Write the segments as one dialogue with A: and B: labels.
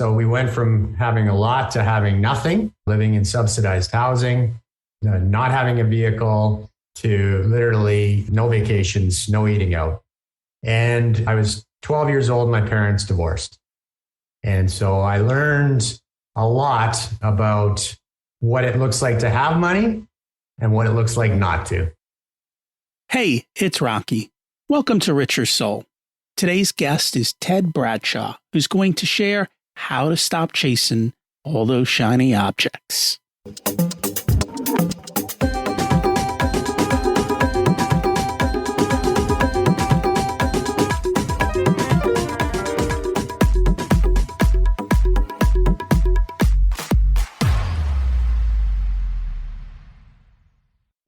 A: So we went from having a lot to having nothing, living in subsidized housing, not having a vehicle, to literally no vacations, no eating out. And I was 12 years old, my parents divorced. And so I learned a lot about what it looks like to have money and what it looks like not to.
B: Hey, it's Rocky. Welcome to Richer Soul. Today's guest is Ted Bradshaw, who's going to share how to stop chasing all those shiny objects.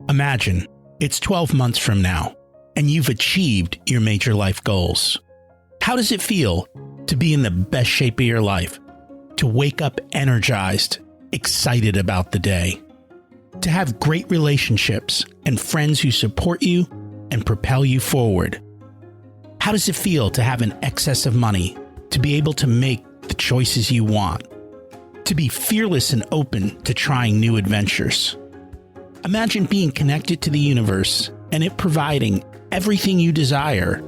B: Imagine it's 12 months from now, and you've achieved your major life goals. How does it feel to be in the best shape of your life? To wake up energized, excited about the day? To have great relationships and friends who support you and propel you forward? How does it feel to have an excess of money, to be able to make the choices you want? To be fearless and open to trying new adventures? Imagine being connected to the universe and it providing everything you desire.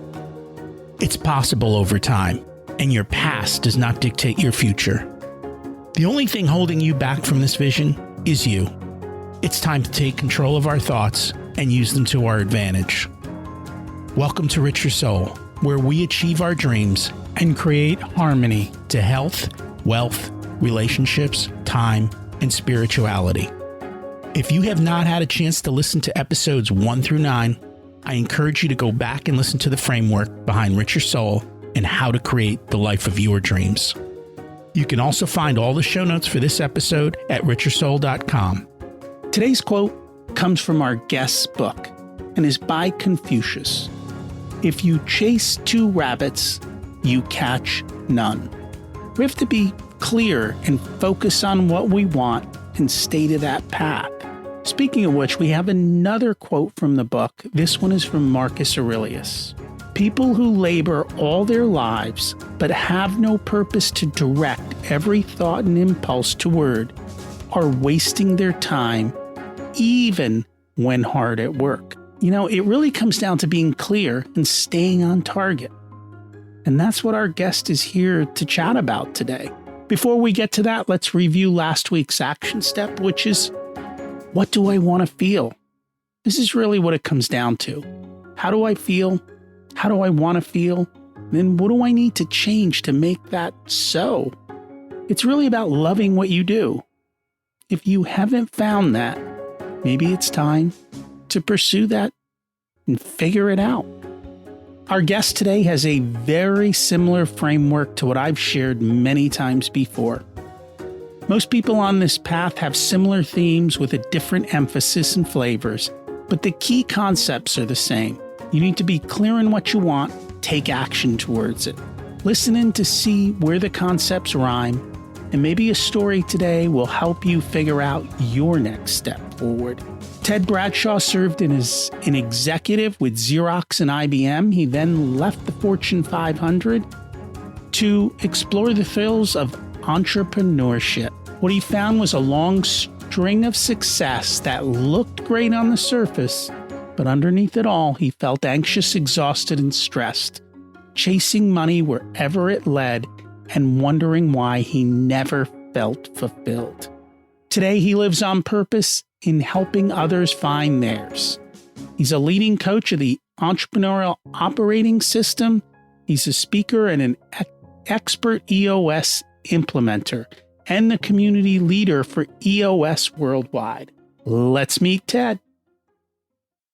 B: It's possible over time, and your past does not dictate your future. The only thing holding you back from this vision is you. It's time to take control of our thoughts and use them to our advantage. Welcome to Richer Soul, where we achieve our dreams and create harmony to health, wealth, relationships, time, and spirituality. If you have not had a chance to listen to episodes 1 through 9, I encourage you to go back and listen to the framework behind Richer Soul and how to create the life of your dreams. You can also find all the show notes for this episode at richersoul.com. Today's quote comes from our guest's book and is by Confucius. If you chase 2 rabbits, you catch none. We have to be clear and focus on what we want and stay to that path. Speaking of which, we have another quote from the book. This one is from Marcus Aurelius. People who labor all their lives but have no purpose to direct every thought and impulse toward are wasting their time even when hard at work. You know, it really comes down to being clear and staying on target. And that's what our guest is here to chat about today. Before we get to that, let's review last week's action step, which is, what do I want to feel? This is really what it comes down to. How do I feel? How do I want to feel? Then what do I need to change to make that so? It's really about loving what you do. If you haven't found that, maybe it's time to pursue that and figure it out. Our guest today has a very similar framework to what I've shared many times before. Most people on this path have similar themes with a different emphasis and flavors, but the key concepts are the same. You need to be clear in what you want, take action towards it. Listen in to see where the concepts rhyme, and maybe a story today will help you figure out your next step forward. Ted Bradshaw served as an executive with Xerox and IBM. He then left the Fortune 500 to explore the thrills of entrepreneurship. What he found was a long string of success that looked great on the surface, but underneath it all, he felt anxious, exhausted, and stressed, chasing money wherever it led and wondering why he never felt fulfilled. Today, he lives on purpose in helping others find theirs. He's a leading coach of the Entrepreneurial operating system. He's a speaker and an expert EOS implementer and the community leader for EOS Worldwide. Let's meet Ted.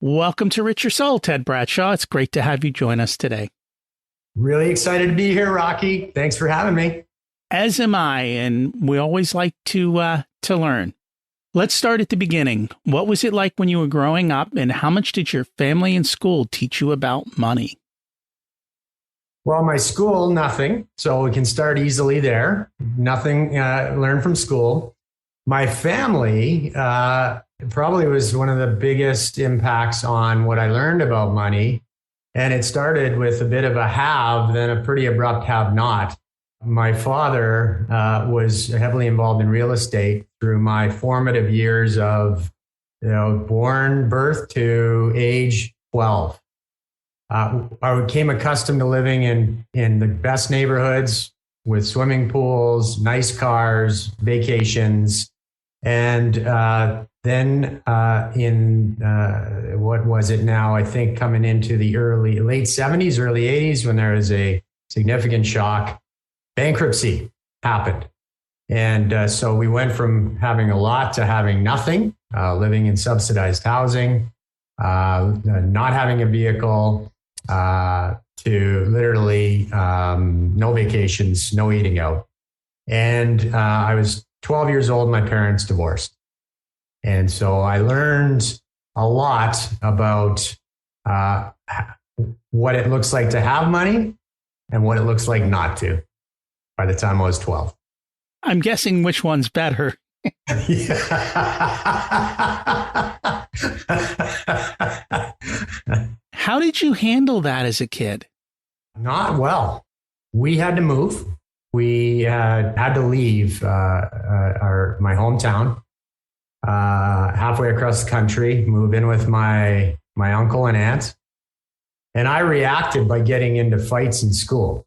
B: Welcome to Richer Soul, Ted Bradshaw. It's great to have you join us today.
A: Really excited to be here, Rocky. Thanks for having me.
B: As am I, and we always like to learn. Let's start at the beginning. What was it like when you were growing up, and how much did your family and school teach you about money?
A: Well, my school, nothing. So we can start easily there. Nothing learned from school. My family probably was one of the biggest impacts on what I learned about money. And it started with a bit of a have, then a pretty abrupt have not. My father was heavily involved in real estate through my formative years of, birth to age 12. I became accustomed to living in the best neighborhoods with swimming pools, nice cars, vacations. And then in what was it now? I think coming into the late 70s, early 80s, when there was a significant shock, bankruptcy happened. And so we went from having a lot to having nothing, living in subsidized housing, not having a vehicle, to literally no vacations, no eating out. And I was 12 years old, my parents divorced. And so I learned a lot about what it looks like to have money and what it looks like not to by the time I was 12.
B: I'm guessing which one's better. How did you handle that as a kid?
A: Not well. We had to move. We had to leave my hometown halfway across the country, move in with my uncle and aunt. And I reacted by getting into fights in school.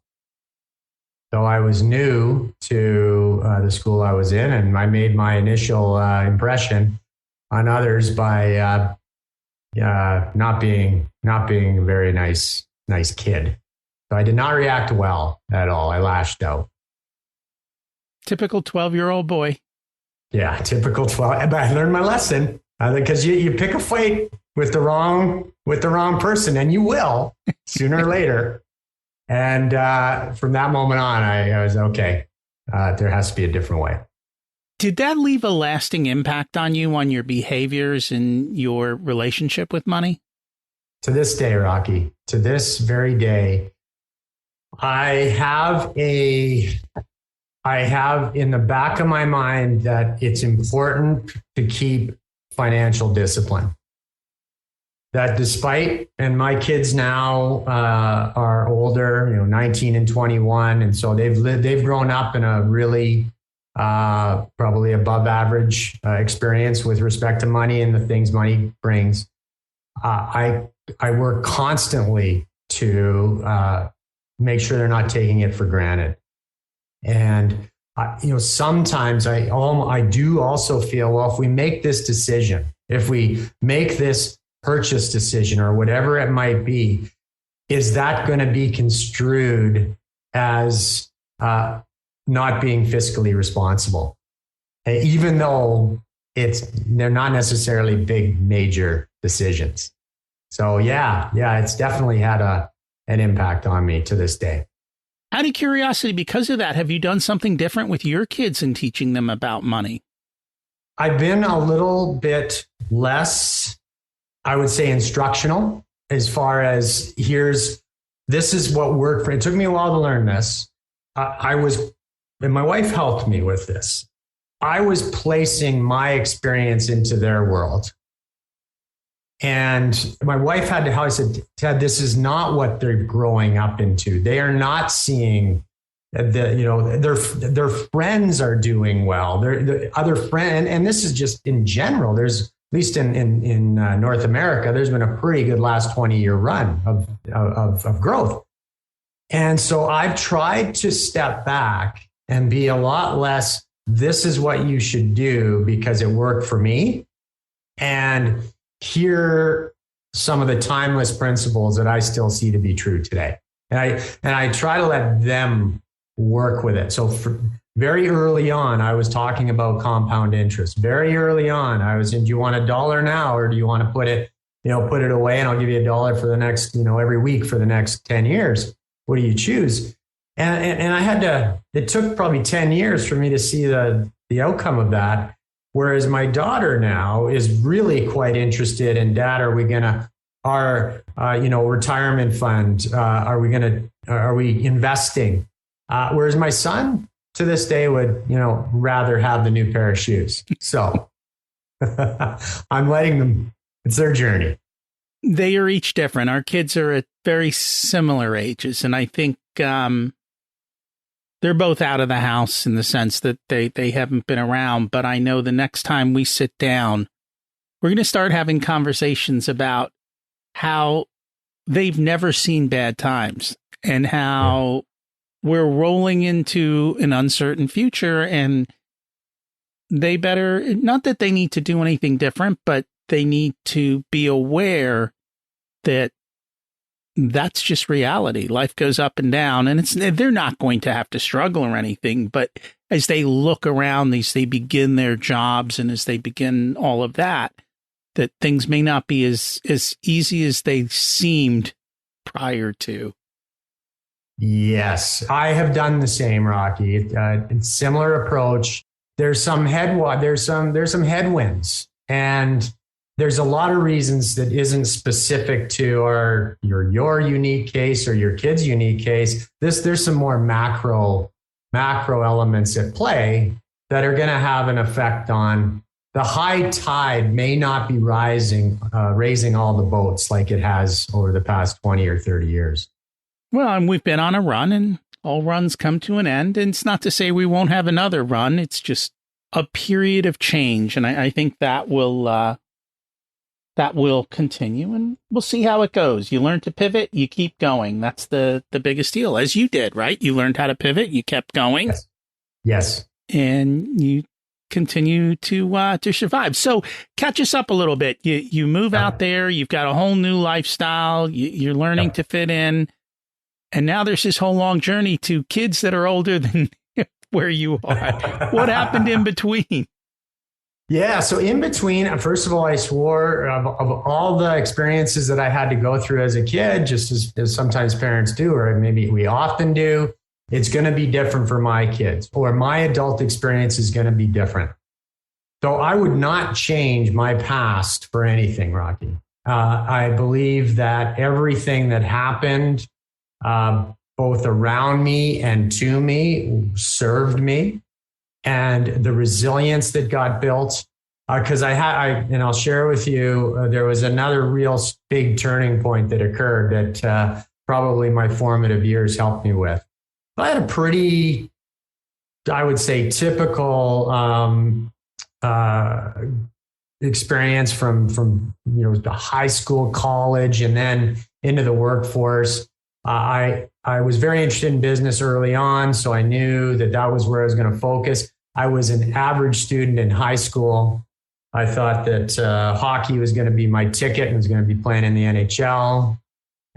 A: So I was new to the school I was in, and I made my initial impression on others by not being a very nice kid. So I did not react well at all. I lashed out.
B: Typical 12-year-old boy.
A: Yeah, typical 12. But I learned my lesson because you pick a fight with the wrong person, and you will sooner or later. And from that moment on, I was okay. There has to be a different way.
B: Did that leave a lasting impact on you, on your behaviors and your relationship with money?
A: To this day, Rocky, to this very day, I have in the back of my mind that it's important to keep financial discipline. That despite, and my kids now are older, 19 and 21, and so they've grown up in a really probably above average experience with respect to money and the things money brings. I work constantly to make sure they're not taking it for granted. And sometimes I do also feel, well, if we make this decision, if we make this purchase decision or whatever it might be, is that going to be construed as not being fiscally responsible, even though they're not necessarily big major decisions. So yeah, it's definitely had an impact on me to this day.
B: Out of curiosity, because of that, have you done something different with your kids in teaching them about money?
A: I've been a little bit less, I would say, instructional as far as this is what worked for. It took me a while to learn this. And my wife helped me with this. I was placing my experience into their world. And my wife had to help. I said, Ted, this is not what they're growing up into. They are not seeing their friends are doing well. Their other friend, and this is just in general. There's, at least in North America, there's been a pretty good last 20-year run of growth. And so I've tried to step back and be a lot less, this is what you should do because it worked for me. And here some of the timeless principles that I still see to be true today. And I try to let them work with it. So very early on, I was talking about compound interest. Very early on, I was saying, do you want $1 now, or do you want to put it away and I'll give you $1 for the next, every week for the next 10 years? What do you choose? And it took probably 10 years for me to see the outcome of that. Whereas my daughter now is really quite interested in, Dad, are we going to, our retirement fund, are we investing? Whereas my son to this day would, rather have the new pair of shoes. So I'm letting them, it's their journey.
B: They are each different. Our kids are at very similar ages. And I think they're both out of the house in the sense that they haven't been around. But I know the next time we sit down, we're going to start having conversations about how they've never seen bad times and how we're rolling into an uncertain future, and they better, not that they need to do anything different, but they need to be aware that that's just reality. Life goes up and down, and they're not going to have to struggle or anything. But as they look around, as they begin their jobs and as they begin all of that, that things may not be as easy as they seemed prior to.
A: Yes, I have done the same, Rocky. It's similar approach. There's some there's some headwinds, and there's a lot of reasons that isn't specific to your unique case or your kid's unique case. There's some more macro elements at play that are going to have an effect on the high tide. May not be raising all the boats like it has over the past 20 or 30 years.
B: Well, and we've been on a run, and all runs come to an end. And it's not to say we won't have another run. It's just a period of change. And I think that will continue, and we'll see how it goes. You learn to pivot, you keep going. That's the biggest deal, as you did, right? You learned how to pivot, you kept going.
A: Yes.
B: And you continue to survive. So catch us up a little bit. You move out there, you've got a whole new lifestyle, you're learning to fit in. And now there's this whole long journey to kids that are older than where you are. What happened in between?
A: Yeah. So in between, first of all, I swore of all the experiences that I had to go through as a kid, just as sometimes parents do, or maybe we often do, it's going to be different for my kids, or my adult experience is going to be different. So I would not change my past for anything, Rocky. I believe that everything that happened, both around me and to me, served me. And the resilience that got built, because and I'll share with you, there was another real big turning point that occurred that probably my formative years helped me with. I had a pretty, I would say, typical experience from the high school, college, and then into the workforce. I was very interested in business early on, so I knew that was where I was going to focus. I was an average student in high school. I thought that hockey was going to be my ticket and was going to be playing in the NHL.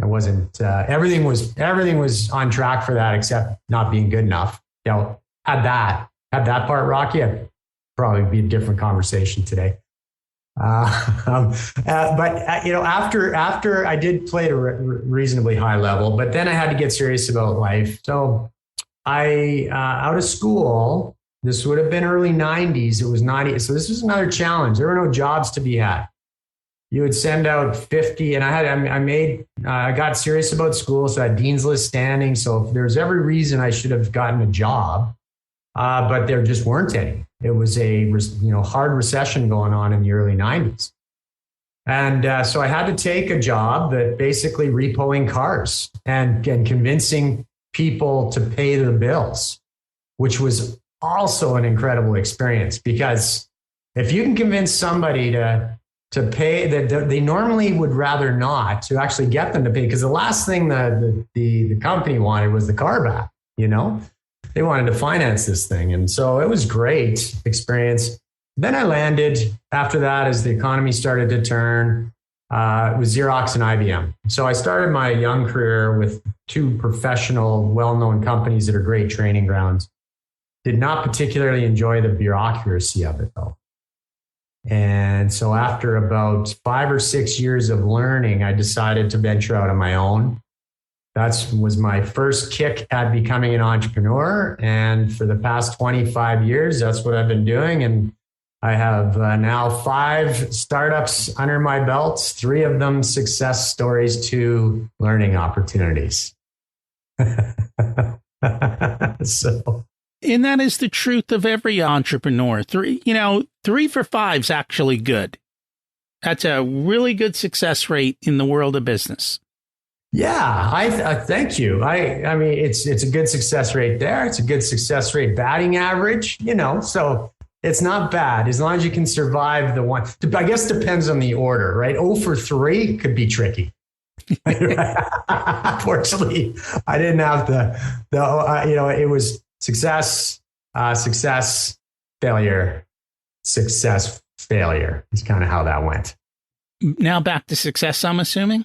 A: It wasn't. Everything was on track for that, except not being good enough. Had that part, Rocky, it'd probably be a different conversation today. But after I did play at a reasonably high level, but then I had to get serious about life. So I out of school. This would have been early 90s. It was 90. So this was another challenge. There were no jobs to be had. You would send out 50, and I got serious about school. So I had Dean's List standing. So there's every reason I should have gotten a job, but there just weren't any. It was a hard recession going on in the early 90s. And so I had to take a job that basically repoing cars and convincing people to pay their bills, which was also an incredible experience, because if you can convince somebody to pay that they normally would rather not, to actually get them to pay, because the last thing the company wanted was the car back. They wanted to finance this thing, and so it was great experience. Then I landed after that, as the economy started to turn, with Xerox and IBM. So I started my young career with two professional, well-known companies that are great training grounds. Did not particularly enjoy the bureaucracy of it, though. And so after about 5 or 6 years of learning, I decided to venture out on my own. That was my first kick at becoming an entrepreneur. And for the past 25 years, that's what I've been doing. And I have now 5 startups under my belt, 3 of them success stories, 2 learning opportunities.
B: And that is the truth of every entrepreneur. 3 for 5 is actually good. That's a really good success rate in the world of business.
A: Yeah, I thank you. I mean, it's a good success rate there. It's a good success rate batting average, so it's not bad as long as you can survive the one. I guess depends on the order, right? 0 for 3 could be tricky. Fortunately, I didn't have it was success, success, failure, success, failure is kind of how that went.
B: Now back to success, I'm assuming.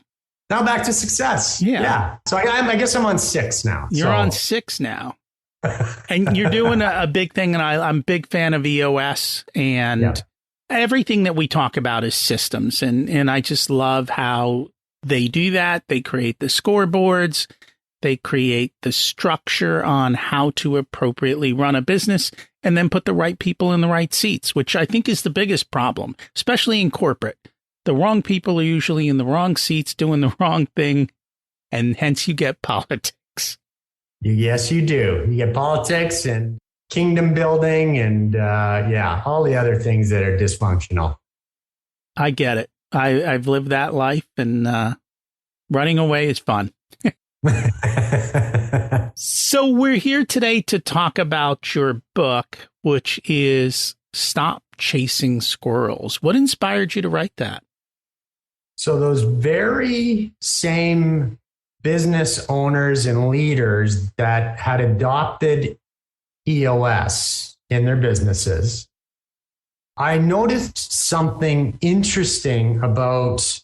A: Now back to success.
B: Yeah.
A: So I guess I'm on 6 now.
B: You're on 6 now. And you're doing a big thing. And I'm a big fan of EOS and everything that we talk about is systems. And I just love how they do that. They create the scoreboards. They create the structure on how to appropriately run a business and then put the right people in the right seats, which I think is the biggest problem, especially in corporate. The wrong people are usually in the wrong seats doing the wrong thing, and hence you get politics.
A: Yes, you do. You get politics and kingdom building and, all the other things that are dysfunctional.
B: I get it. I've lived that life, and running away is fun. So we're here today to talk about your book, which is Stop Chasing Squirrels. What inspired you to write that?
A: So those very same business owners and leaders that had adopted EOS in their businesses, I noticed something interesting about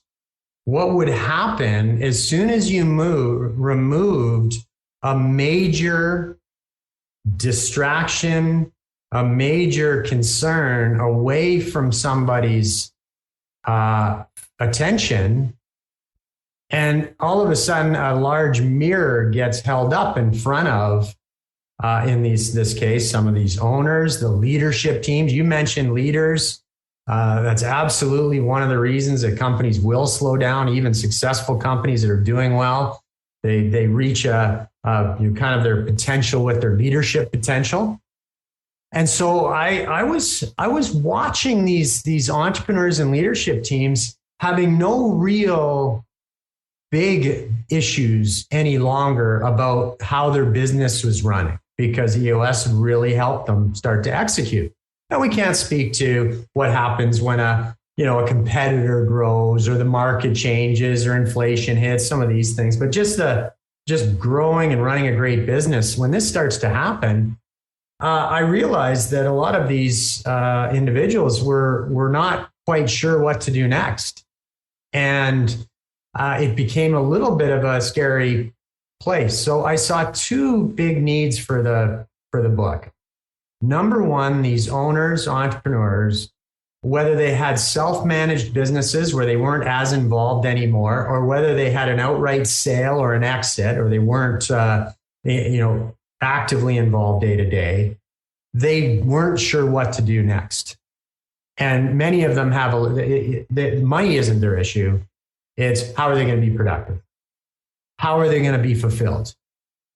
A: what would happen as soon as you removed a major distraction, a major concern away from somebody's attention, and all of a sudden a large mirror gets held up in front of, in this case, some of these owners, the leadership teams. You mentioned leaders. That's absolutely one of the reasons that companies will slow down, even successful companies that are doing well. They reach kind of their potential with their leadership potential. And so I was watching these entrepreneurs and leadership teams having no real big issues any longer about how their business was running because EOS really helped them start to execute. Now, we can't speak to what happens when a competitor grows or the market changes or inflation hits, some of these things, but just growing and running a great business. When this starts to happen, I realized that a lot of these individuals were not quite sure what to do next. And it became a little bit of a scary place. So I saw 2 big needs for the book. Number one, these owners, entrepreneurs, whether they had self-managed businesses where they weren't as involved anymore, or whether they had an outright sale or an exit, or they weren't, actively involved day to day, they weren't sure what to do next. And many of them have money isn't their issue. It's how are they going to be productive? How are they going to be fulfilled?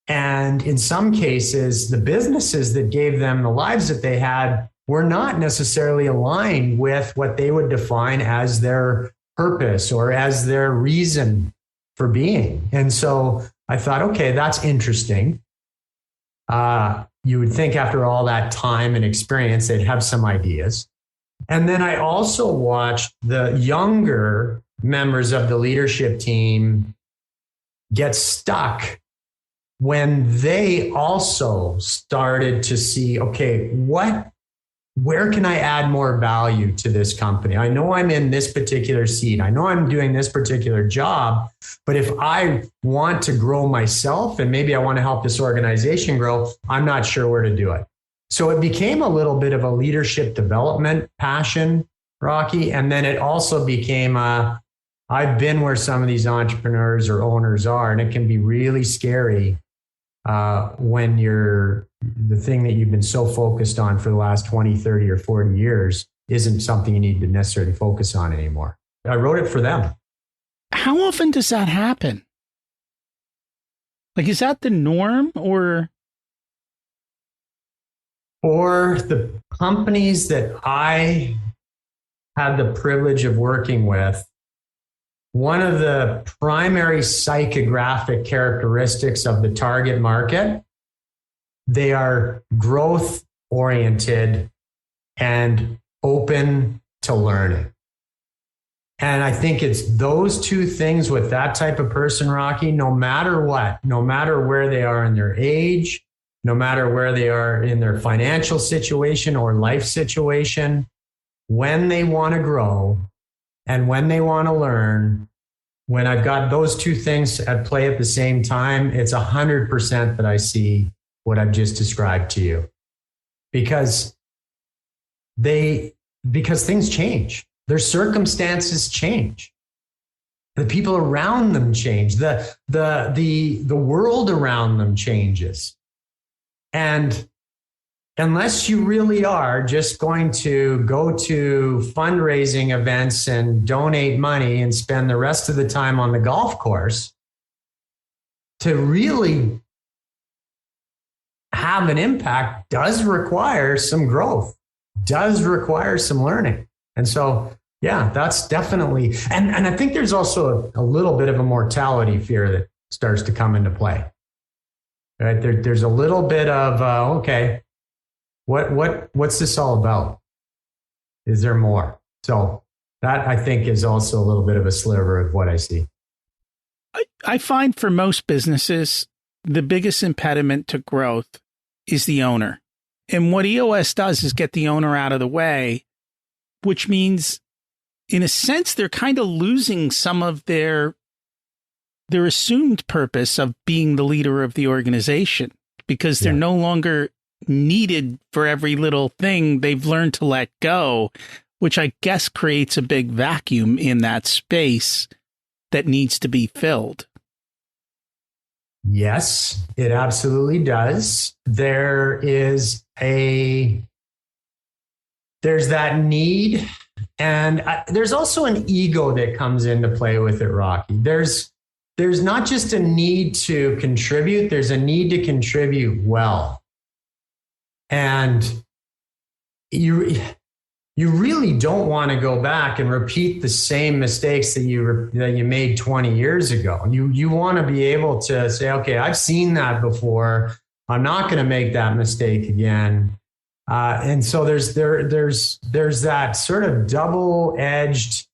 A: And in some cases, the businesses that gave them the lives that they had were not necessarily aligned with what they would define as their purpose or as their reason for being. And so I thought, okay, that's interesting. You would think after all that time and experience, they'd have some ideas. And then I also watched the younger members of the leadership team get stuck when they also started to see, okay, where can I add more value to this company? I know I'm in this particular seat. I know I'm doing this particular job, but if I want to grow myself and maybe I want to help this organization grow, I'm not sure where to do it. So it became a little bit of a leadership development passion, Rocky. And then it also became I've been where some of these entrepreneurs or owners are, and it can be really scary when the thing that you've been so focused on for the last 20, 30, or 40 years isn't something you need to necessarily focus on anymore. I wrote it for them.
B: How often does that happen? Like, is that the norm or?
A: For the companies that I had the privilege of working with, one of the primary psychographic characteristics of the target market, they are growth oriented and open to learning. And I think it's those two things with that type of person, Rocky, no matter what, no matter where they are in their age, no matter where they are in their financial situation or life situation, when they want to grow and when they want to learn, when I've got those two things at play at the same time, it's 100% that I see what I've just described to you. Because things change. Their circumstances change. The people around them change. The world around them changes. And unless you really are just going to go to fundraising events and donate money and spend the rest of the time on the golf course, to really have an impact does require some growth, does require some learning. And so, yeah, that's definitely, and I think there's also a little bit of a mortality fear that starts to come into play. Right? There's a little bit of, okay, what's this all about? Is there more? So that I think is also a little bit of a sliver of what I see.
B: I find for most businesses, the biggest impediment to growth is the owner. And what EOS does is get the owner out of the way, which means, in a sense, they're kind of losing some of their assumed purpose of being the leader of the organization, because they're no longer needed for every little thing. They've learned to let go, which I guess creates a big vacuum in that space that needs to be filled.
A: Yes, it absolutely does. There's that need, and there's also an ego that comes into play with it, Rocky. There's not just a need to contribute, there's a need to contribute well. And you really don't want to go back and repeat the same mistakes that you made 20 years ago. You want to be able to say, okay, I've seen that before. I'm not going to make that mistake again. And so there's that sort of double-edged,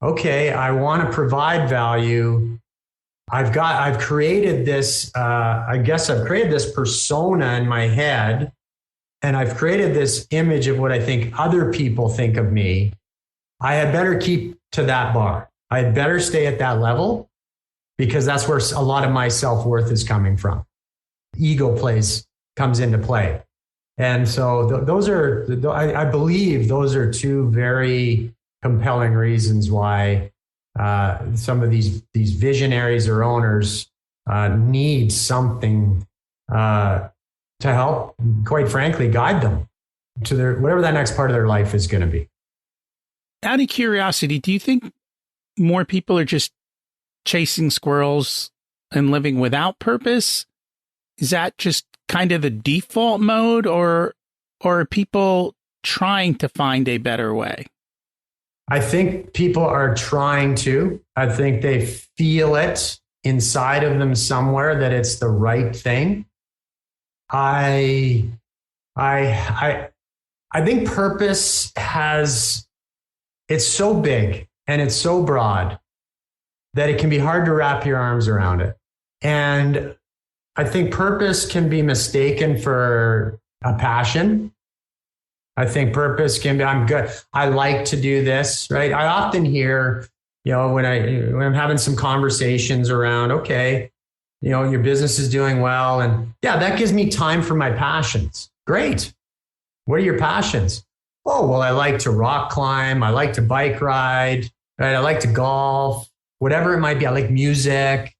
A: okay, I want to provide value. I've created this, I've created this persona in my head, and I've created this image of what I think other people think of me. I had better keep to that bar. I had better stay at that level, because that's where a lot of my self-worth is coming from. Ego comes into play. And so I believe those are two very compelling reasons why some of these visionaries or owners need something to help, quite frankly, guide them to whatever that next part of their life is going to be.
B: Out of curiosity, do you think more people are just chasing squirrels and living without purpose? Is that just kind of the default mode, or are people trying to find a better way?
A: I think people are trying to. I think they feel it inside of them somewhere that it's the right thing. I think purpose it's so big and it's so broad that it can be hard to wrap your arms around it. And I think purpose can be mistaken for a passion. I think purpose can be, I'm good, I like to do this, right? I often hear, when I'm having some conversations around, okay, your business is doing well, and yeah, that gives me time for my passions. Great. What are your passions? Oh, well, I like to rock climb. I like to bike ride, right? I like to golf, whatever it might be. I like music.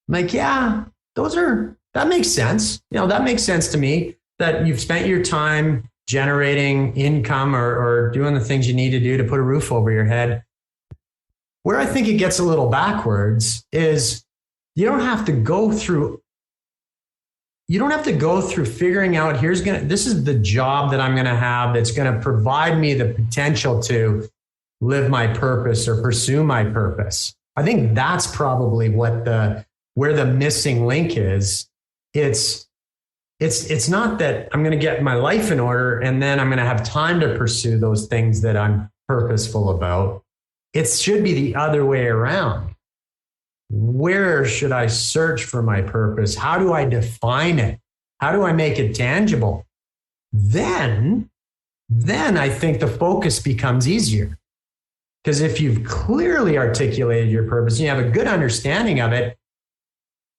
A: I'm like, yeah, that makes sense. That makes sense to me, that you've spent your time generating income or doing the things you need to do to put a roof over your head. Where I think it gets a little backwards is you don't have to go through figuring out, this is the job that I'm going to have that's going to provide me the potential to live my purpose or pursue my purpose. I think that's probably where the missing link is. It's not that I'm going to get my life in order and then I'm going to have time to pursue those things that I'm purposeful about. It should be the other way around. Where should I search for my purpose? How do I define it? How do I make it tangible? Then I think the focus becomes easier. Because if you've clearly articulated your purpose and you have a good understanding of it,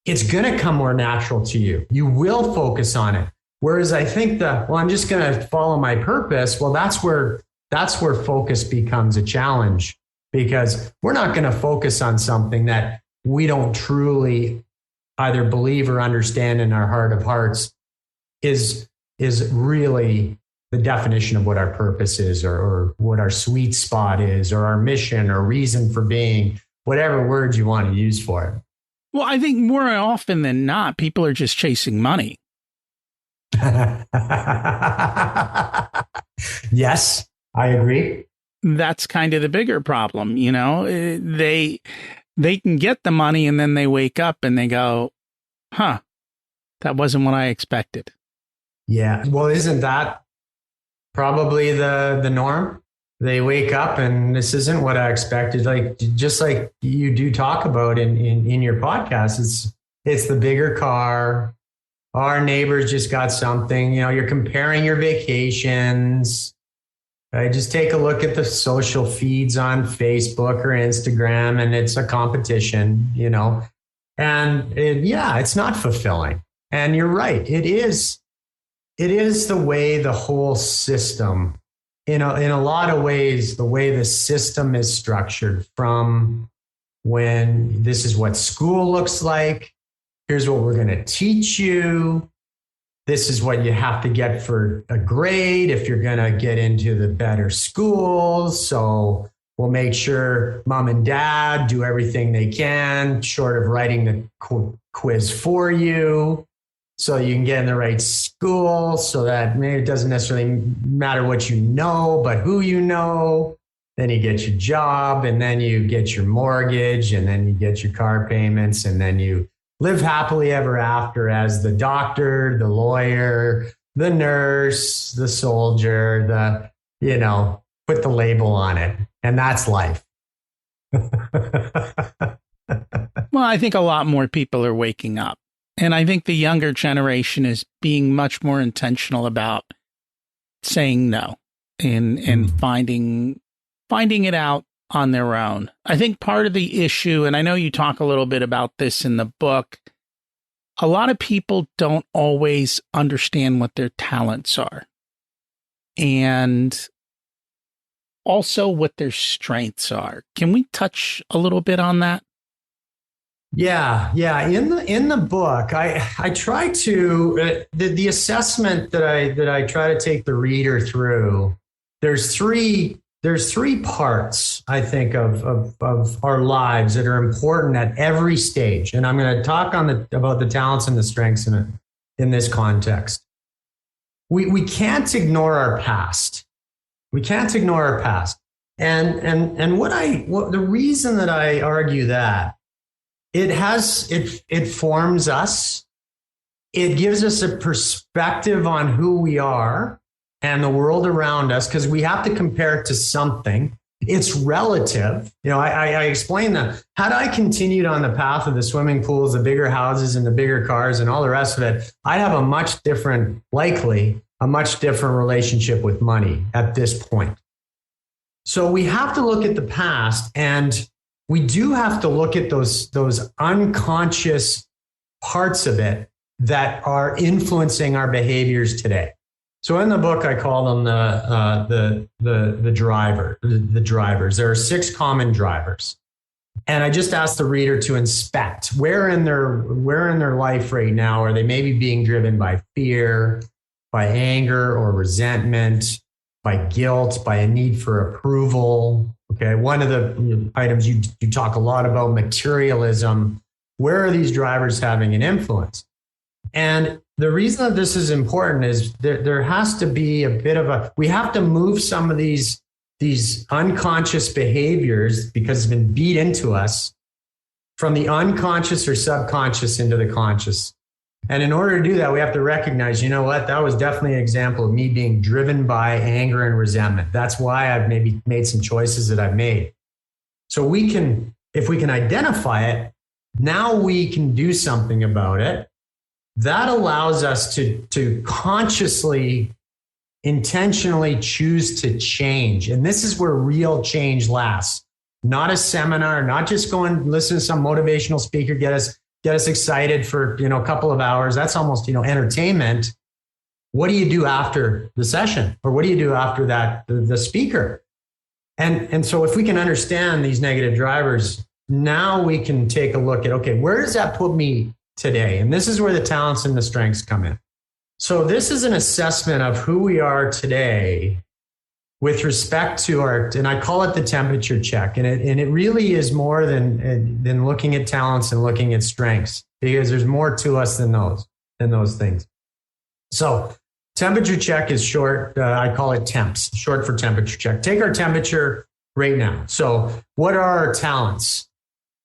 A: it's going to come more natural to you. You will focus on it. Whereas I think I'm just going to follow my purpose. Well, that's where focus becomes a challenge, because we're not going to focus on something that we don't truly either believe or understand in our heart of hearts is really the definition of what our purpose is, or what our sweet spot is, or our mission or reason for being, whatever words you want to use for it.
B: Well, I think more often than not, people are just chasing money.
A: Yes, I agree.
B: That's kind of the bigger problem. They can get the money and then they wake up and they go, that wasn't what I expected. Yeah.
A: Well, isn't that probably the norm? They wake up and this isn't what I expected. Like, just like you do talk about in your podcast, it's the bigger car. Our neighbors just got something. You're comparing your vacations. Right? Just take a look at the social feeds on Facebook or Instagram, and it's a competition. And it's not fulfilling. And you're right. It is the way the whole system, in a lot of ways, the way the system is structured, from when this is what school looks like. Here's what we're going to teach you. This is what you have to get for a grade if you're going to get into the better schools. So we'll make sure mom and dad do everything they can, short of writing the quiz for you, so you can get in the right school, so that maybe it doesn't necessarily matter what you know, but who you know. Then you get your job, and then you get your mortgage, and then you get your car payments, and then you live happily ever after as the doctor, the lawyer, the nurse, the soldier, put the label on it. And that's life.
B: Well, I think a lot more people are waking up. And I think the younger generation is being much more intentional about saying no and finding it out on their own. I think part of the issue, and I know you talk a little bit about this in the book, a lot of people don't always understand what their talents are, and also what their strengths are. Can we touch a little bit on that?
A: Yeah. In the book, I try to the assessment that I try to take the reader through. There's three parts, I think, of our lives that are important at every stage, and I'm going to talk about the talents and the strengths in this context. We can't ignore our past. We can't ignore our past, and the reason that I argue that. It forms us. It gives us a perspective on who we are and the world around us, because we have to compare it to something. It's relative. I explained that. Had I continued on the path of the swimming pools, the bigger houses, and the bigger cars and all the rest of it, I'd have a much different relationship with money at this point. So we have to look at the past, and we do have to look at those unconscious parts of it that are influencing our behaviors today. So in the book, I call them the drivers. There are 6 common drivers, and I just ask the reader to inspect where in their life right now are they maybe being driven by fear, by anger or resentment, by guilt, by a need for approval. Okay, one of the items you talk a lot about, materialism. Where are these drivers having an influence? And the reason that this is important is there has to be we have to move some of these unconscious behaviors, because it's been beat into us from the unconscious or subconscious into the conscious. And in order to do that, we have to recognize, you know what, that was definitely an example of me being driven by anger and resentment. That's why I've maybe made some choices that I've made. So if we can identify it, now we can do something about it. That allows us to consciously, intentionally choose to change. And this is where real change lasts. Not a seminar, not just go and listen to some motivational speaker, get us excited for, a couple of hours. That's almost, entertainment. What do you do after the session? Or what do you do after that, the speaker? And so if we can understand these negative drivers, now we can take a look at, okay, where does that put me today? And this is where the talents and the strengths come in. So this is an assessment of who we are today with respect to and I call it the temperature check. And it really is more than looking at talents and looking at strengths, because there's more to us than those things. So temperature check is short. I call it temps, short for temperature check. Take our temperature right now. So what are our talents?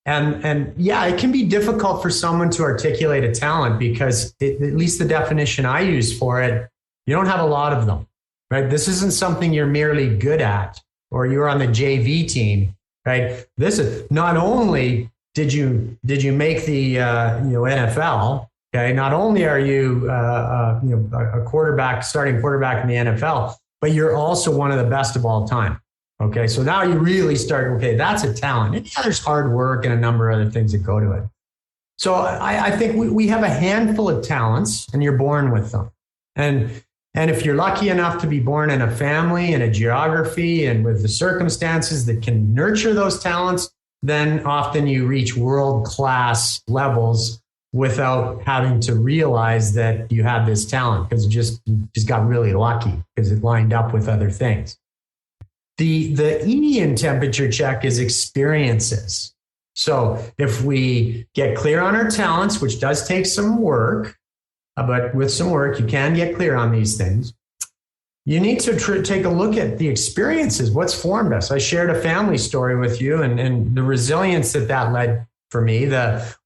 A: And yeah, it can be difficult for someone to articulate a talent because at least the definition I use for it, you don't have a lot of them, right? This isn't something you're merely good at or you're on the JV team, right? This is not only did you make the NFL, okay? Not only are you a starting quarterback in the NFL, but you're also one of the best of all time. Okay, so now you really start, okay, that's a talent. And yeah, there's hard work and a number of other things that go to it. So I think we have a handful of talents and you're born with them. And if you're lucky enough to be born in a family and a geography and with the circumstances that can nurture those talents, then often you reach world-class levels without having to realize that you have this talent because you just got really lucky because it lined up with other things. The E in temperature check is experiences. So if we get clear on our talents, which does take some work, but with some work, you can get clear on these things. You need to take a look at the experiences, what's formed us. I shared a family story with you and the resilience that led for me,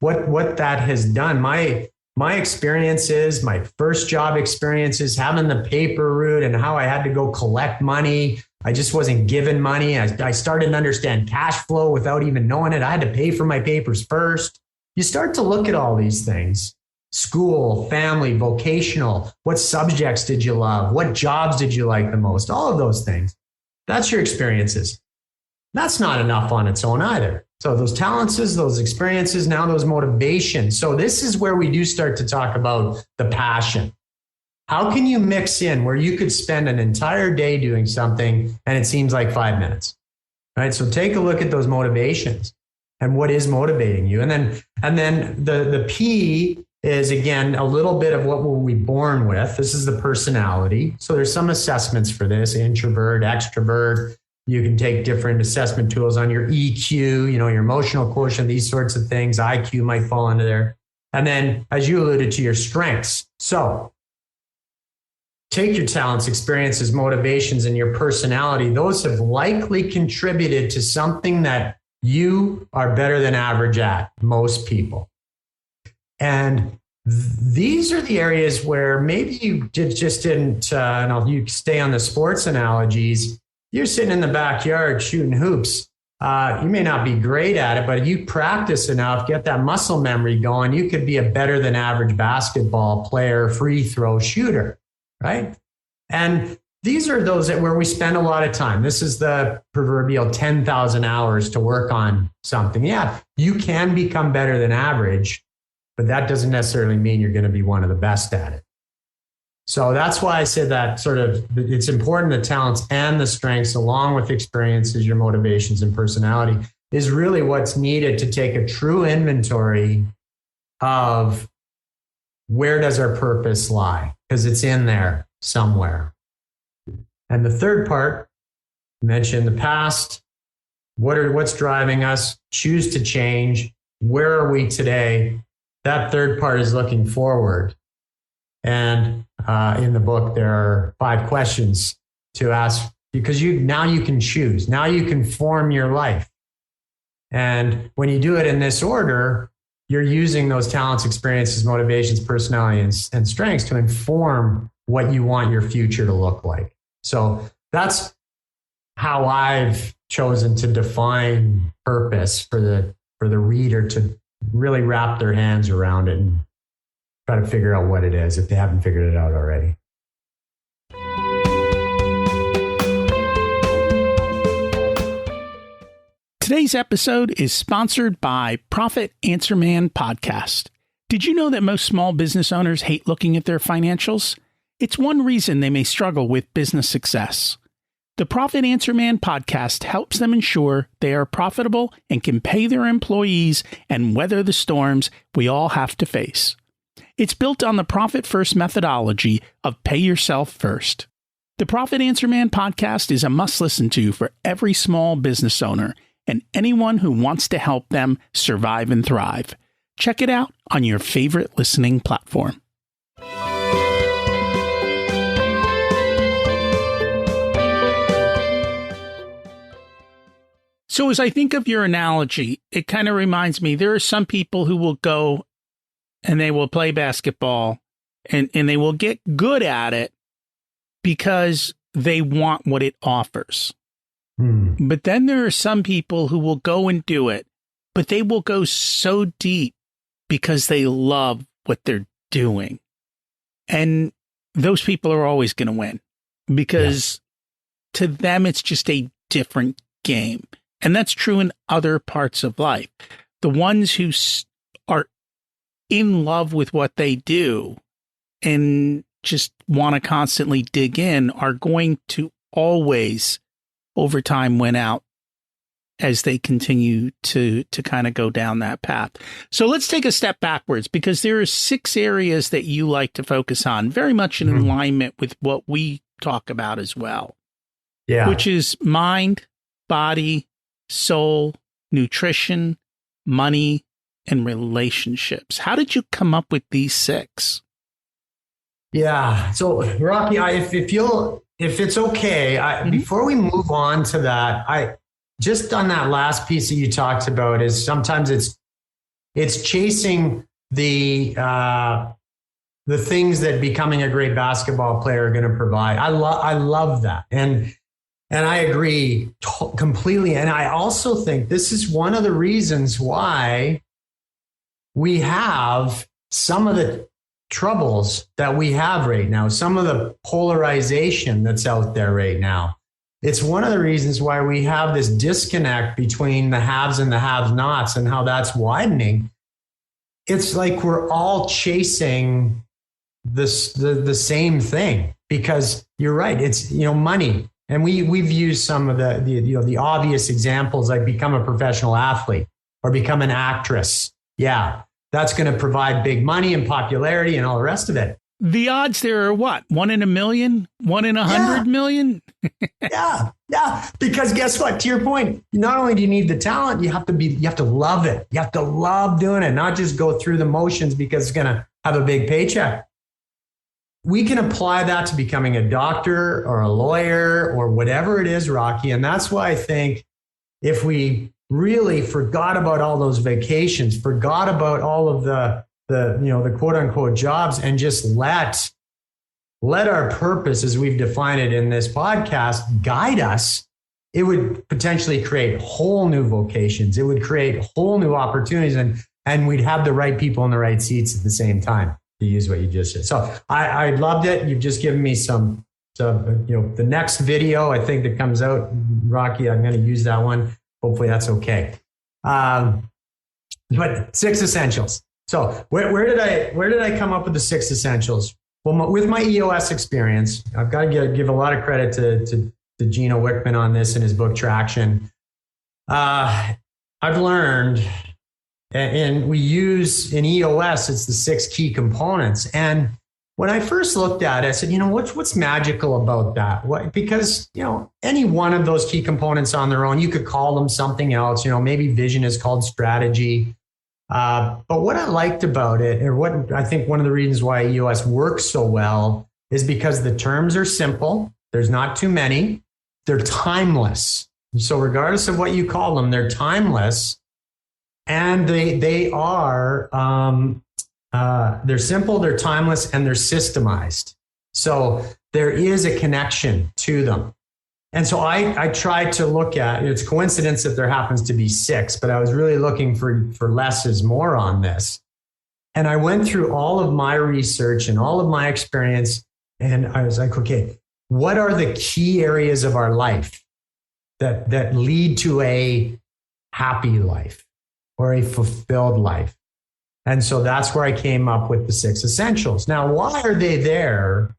A: what that has done. My experiences, my first job experiences, having the paper route and how I had to go collect money. I just wasn't given money. I started to understand cash flow without even knowing it. I had to pay for my papers first. You start to look at all these things. School, family, vocational. What subjects did you love? What jobs did you like the most? All of those things. That's your experiences. That's not enough on its own either. So those talents, those experiences, now those motivations. So this is where we do start to talk about the passion. How can you mix in where you could spend an entire day doing something and it seems like 5 minutes, right? So take a look at those motivations and what is motivating you. And then the P is, again, a little bit of what were we born with. This is the personality. So there's some assessments for this, introvert, extrovert. You can take different assessment tools on your EQ, your emotional quotient, these sorts of things. IQ might fall into there. And then, as you alluded to, your strengths. So take your talents, experiences, motivations, and your personality. Those have likely contributed to something that you are better than average at, most people. And these are the areas where maybe you just didn't, you stay on the sports analogies. You're sitting in the backyard shooting hoops. You may not be great at it, but if you practice enough, get that muscle memory going, you could be a better than average basketball player, free throw shooter, right? And these are those where we spend a lot of time. This is the proverbial 10,000 hours to work on something. Yeah, you can become better than average, but that doesn't necessarily mean you're going to be one of the best at it. So that's why I said that it's important the talents and the strengths, along with experiences, your motivations and personality, is really what's needed to take a true inventory of where does our purpose lie, because it's in there somewhere. And the third part, mention the past, what's driving us, choose to change, where are we today? That third part is looking forward. And in the book, there are 5 questions to ask because now you can choose. Now you can form your life. And when you do it in this order, you're using those talents, experiences, motivations, personality, and strengths to inform what you want your future to look like. So that's how I've chosen to define purpose for the reader to really wrap their hands around it and try to figure out what it is if they haven't figured it out already.
B: Today's episode is sponsored by Profit Answer Man Podcast. Did you know that most small business owners hate looking at their financials? It's one reason they may struggle with business success. The Profit Answer Man podcast helps them ensure they are profitable and can pay their employees and weather the storms we all have to face. It's built on the Profit First methodology of pay yourself first. The Profit Answer Man podcast is a must listen to for every small business owner and anyone who wants to help them survive and thrive. Check it out on your favorite listening platform. So as I think of your analogy, it kind of reminds me, there are some people who will go and they will play basketball and they will get good at it because they want what it offers. But then there are some people who will go and do it, but they will go so deep because they love what they're doing. And those people are always going to win because to them, it's just a different game. And that's true in other parts of life. The ones who are in love with what they do and just want to constantly dig in are going to always over time win out as they continue to kind of go down that path. So let's take a step backwards because there are 6 areas that you like to focus on, very much in alignment with what we talk about as well. Yeah. Which is mind, body, soul, nutrition, money, and relationships. How did you come up with these 6?
A: Yeah. So Rocky, if it's okay, before we move on to that, I just on that last piece that you talked about is sometimes it's chasing the things that becoming a great basketball player are going to provide. I love that. And I agree completely. And I also think this is one of the reasons why we have some of the troubles that we have right now, some of the polarization that's out there right now. It's one of the reasons why we have this disconnect between the haves and the have-nots and how that's widening. It's like we're all chasing the same thing because you're right. It's, money. And we've used some of the obvious examples like become a professional athlete or become an actress. Yeah. That's going to provide big money and popularity and all the rest of it.
B: The odds there are what? 1 in a million? 1 in 100 million?
A: Yeah. Because guess what? To your point, not only do you need the talent, you have to love it. You have to love doing it, not just go through the motions because it's going to have a big paycheck. We can apply that to becoming a doctor or a lawyer or whatever it is, Rocky. And that's why I think if we really forgot about all those vacations, forgot about all of the quote unquote jobs and just let our purpose as we've defined it in this podcast guide us, it would potentially create whole new vocations. It would create whole new opportunities and we'd have the right people in the right seats at the same time to use what you just said. So I loved it. You've just given me some the next video I think that comes out, Rocky, I'm going to use that one. Hopefully that's okay. But 6 essentials. So where did I come up with the 6 essentials? Well, with my EOS experience, I've got to give a lot of credit to Gino Wickman on this in his book Traction. I've learned, and we use in EOS, it's the 6 key components. And when I first looked at it, I said, what's magical about that? Because, any one of those key components on their own, you could call them something else. Maybe vision is called strategy. But what I liked about it, or what I think one of the reasons why EOS works so well is because the terms are simple. There's not too many. They're timeless. So regardless of what you call them, they're timeless. And they are, they're simple, they're timeless, and they're systemized. So there is a connection to them. And so I tried to look at, it's coincidence that there happens to be 6, but I was really looking for less is more on this. And I went through all of my research and all of my experience, and I was like, okay, what are the key areas of our life that lead to a happy life or a fulfilled life? And so that's where I came up with the 6 essentials. Now, why are they there?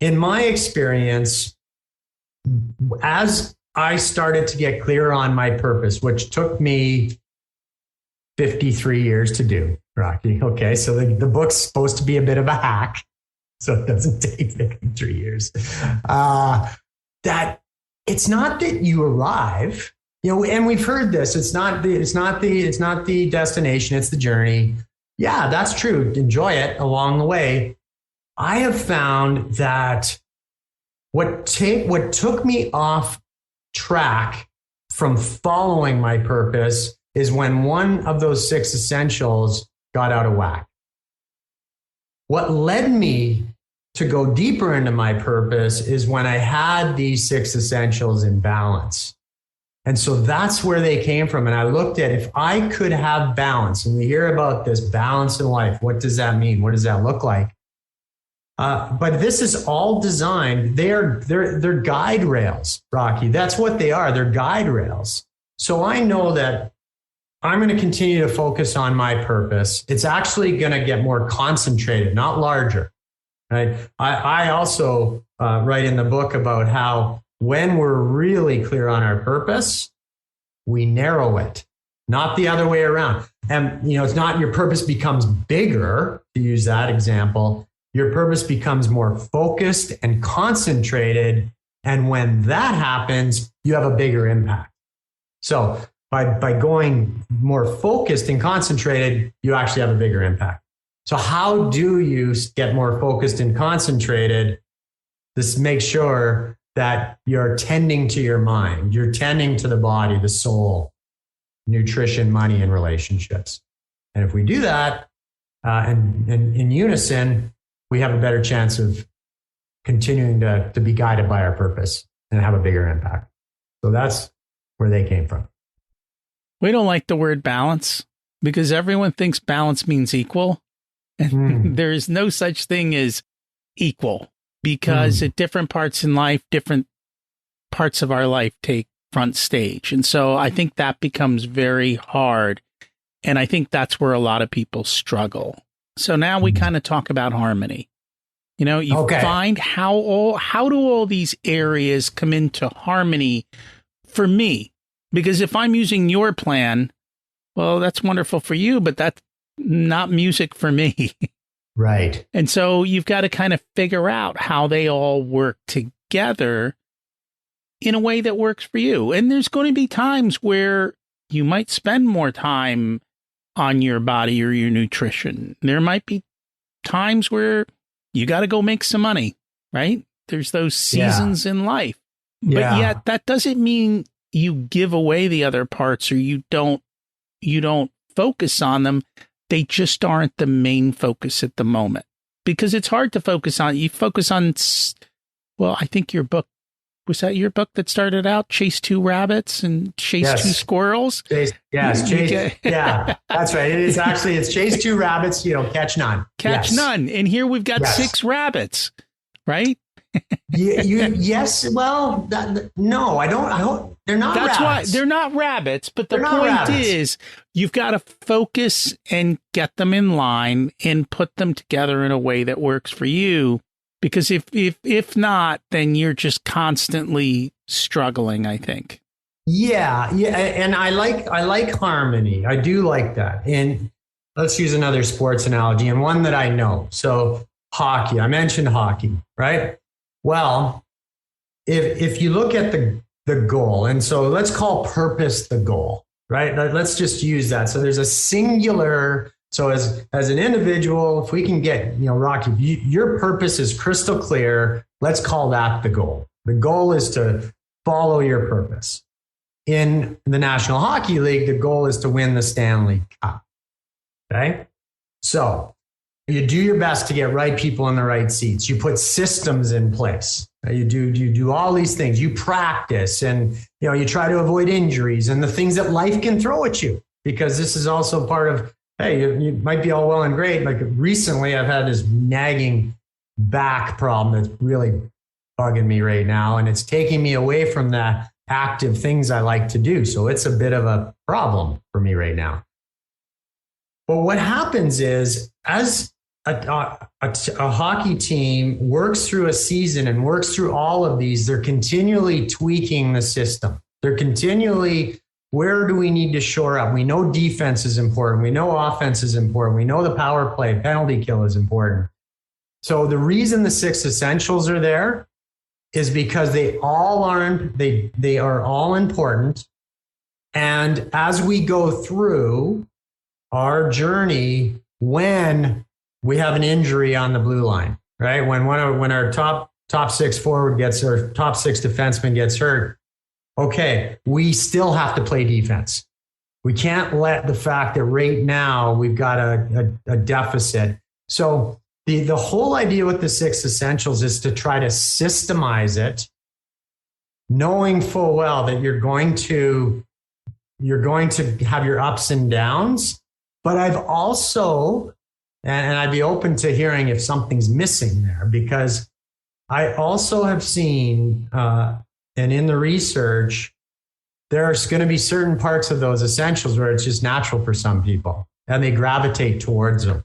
A: In my experience, as I started to get clear on my purpose, which took me 53 years to do, Rocky. Okay, so the book's supposed to be a bit of a hack, so it doesn't take 53 years. That it's not that you arrive, and we've heard this. It's not the destination, it's the journey. Yeah, that's true. Enjoy it along the way. I have found that what took me off track from following my purpose is when one of those 6 essentials got out of whack. What led me to go deeper into my purpose is when I had these 6 essentials in balance. And so that's where they came from. And I looked at, if I could have balance, and we hear about this balance in life, what does that mean? What does that look like? But this is all designed. They're guide rails, Rocky. That's what they are. They're guide rails. So I know that I'm going to continue to focus on my purpose. It's actually going to get more concentrated, not larger. Right? I also write in the book about how when we're really clear on our purpose, we narrow it, not the other way around. And it's not your purpose becomes bigger, to use that example. Your purpose becomes more focused and concentrated. And when that happens, you have a bigger impact. So by going more focused and concentrated, you actually have a bigger impact. So how do you get more focused and concentrated? This makes sure that you're tending to your mind, you're tending to the body, the soul, nutrition, money, and relationships. And if we do that and in unison, we have a better chance of continuing to be guided by our purpose and have a bigger impact. So that's where they came from.
B: We don't like the word balance because everyone thinks balance means equal. And there is no such thing as equal because at different parts in life, different parts of our life take front stage. And so I think that becomes very hard. And I think that's where a lot of people struggle. So now we kind of talk about harmony. You find how do all these areas come into harmony for me? Because if I'm using your plan, well, that's wonderful for you, but that's not music for me.
A: Right.
B: And so you've got to kind of figure out how they all work together in a way that works for you. And there's going to be times where you might spend more time on your body or your nutrition. There might be times where you got to go make some money, right? There's those seasons in life. But yet that doesn't mean you give away the other parts or you don't focus on them. They just aren't the main focus at the moment because it's hard to focus on. You focus on, well, I think your book, was that your book that started out Chase 2 Rabbits and Chase 2 Squirrels?
A: Chase, yeah, that's right. It's Chase 2 Rabbits, catch none.
B: Catch none. And here we've got 6 rabbits, right?
A: Yes. Well, no, I don't. They're not.
B: That's
A: rabbits.
B: Why they're not rabbits. But the point is, you've got to focus and get them in line and put them together in a way that works for you. Because if not, then you're just constantly struggling, I think. Yeah,
A: and I like harmony. I do like that. And let's use another sports analogy and one that I know. So hockey. I mentioned hockey, right? Well, if you look at the goal, and so let's call purpose the goal, right? Let's just use that. So there's a singular. So as an individual, if we can get, Rocky, your purpose is crystal clear. Let's call that the goal. The goal is to follow your purpose. in the National Hockey League, the goal is to win the Stanley Cup. Okay. So you do your best to get right people in the right seats. You put systems in place. You do all these things. You practice, and you try to avoid injuries and the things that life can throw at you, because this is also part of, hey, you might be all well and great. Like recently I've had this nagging back problem that's really bugging me right now, and it's taking me away from the active things I like to do. So it's a bit of a problem for me right now. But what happens is, as a hockey team works through a season and works through all of these, they're continually tweaking the system. They're continually, where do we need to shore up? We know defense is important. We know offense is important. We know the power play, penalty kill is important. So the reason the 6 essentials are there is because they are all important. And as we go through our journey, when we have an injury on the blue line, right? When our top 6 forward gets, or top 6 defenseman gets hurt, okay, we still have to play defense. We can't let the fact that right now we've got a deficit. So the whole idea with the 6 essentials is to try to systemize it, knowing full well that you're going to have your ups and downs. But I've also, and I'd be open to hearing if something's missing there, because I also have seen, and in the research, there's going to be certain parts of those essentials where it's just natural for some people and they gravitate towards them.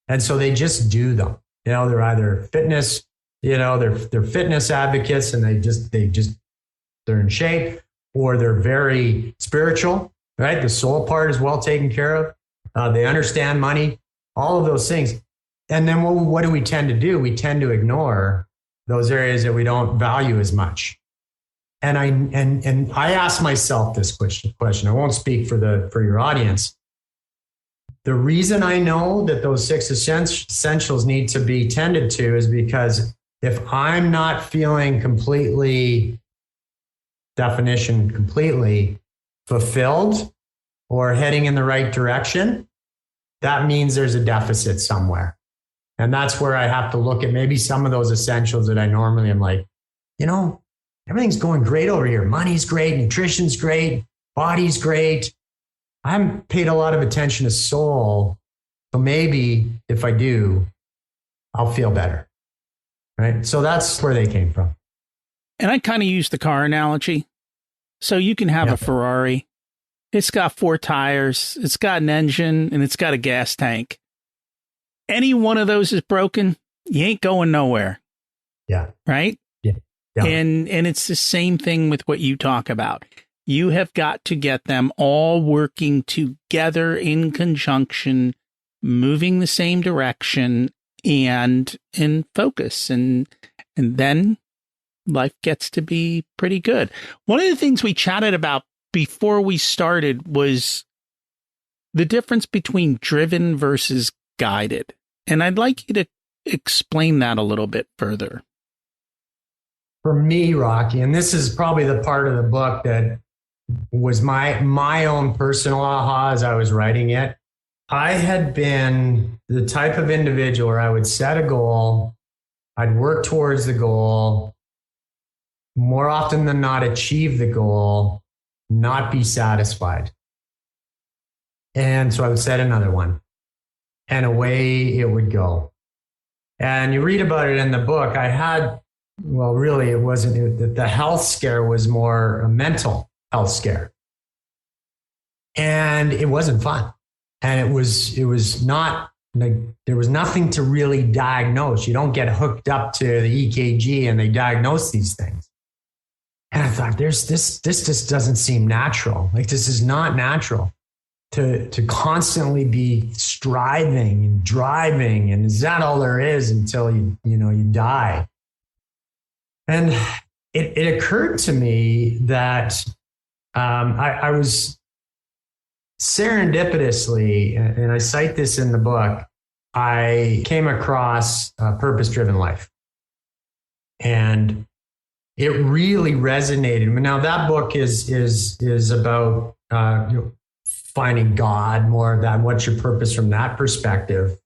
A: And so they just do them. They're either fitness, they're fitness advocates and they're in shape, or they're very spiritual, right? The soul part is well taken care of. They understand money, all of those things. And then what do we tend to do? We tend to ignore those areas that we don't value as much. And I ask myself this question. I won't speak for your audience. The reason I know that those 6 essentials need to be tended to is because if I'm not feeling completely fulfilled or heading in the right direction, that means there's a deficit somewhere. And that's where I have to look at maybe some of those essentials that I normally am like, everything's going great over here. Money's great, nutrition's great, body's great. I haven't paid a lot of attention to soul. So maybe if I do, I'll feel better. Right? So that's where they came from.
B: And I kind of use the car analogy. So you can have a Ferrari. It's got 4 tires, it's got an engine, and it's got a gas tank. Any one of those is broken, you ain't going nowhere.
A: Yeah.
B: Right?
A: Yeah.
B: And it's the same thing with what you talk about. You have got to get them all working together in conjunction, moving the same direction and in focus. And then life gets to be pretty good. One of the things we chatted about before we started was the difference between driven versus guided. And I'd like you to explain that a little bit further.
A: For me, Rocky, and this is probably the part of the book that was my own personal aha as I was writing it. I had been the type of individual where I would set a goal, I'd work towards the goal, more often than not achieve the goal, not be satisfied. And so I would set another one, and away it would go. And you read about it in the book. Really, it wasn't, the health scare was more a mental health scare. And it wasn't fun. And it was not, like, there was nothing to really diagnose. You don't get hooked up to the EKG and they diagnose these things. And I thought, this just doesn't seem natural. Like, this is not natural to constantly be striving and driving. And is that all there is until you die? And it occurred to me that I was serendipitously, and I cite this in the book, I came across a purpose-driven life. And it really resonated. Now that book is about finding God, more of that. What's your purpose from that perspective?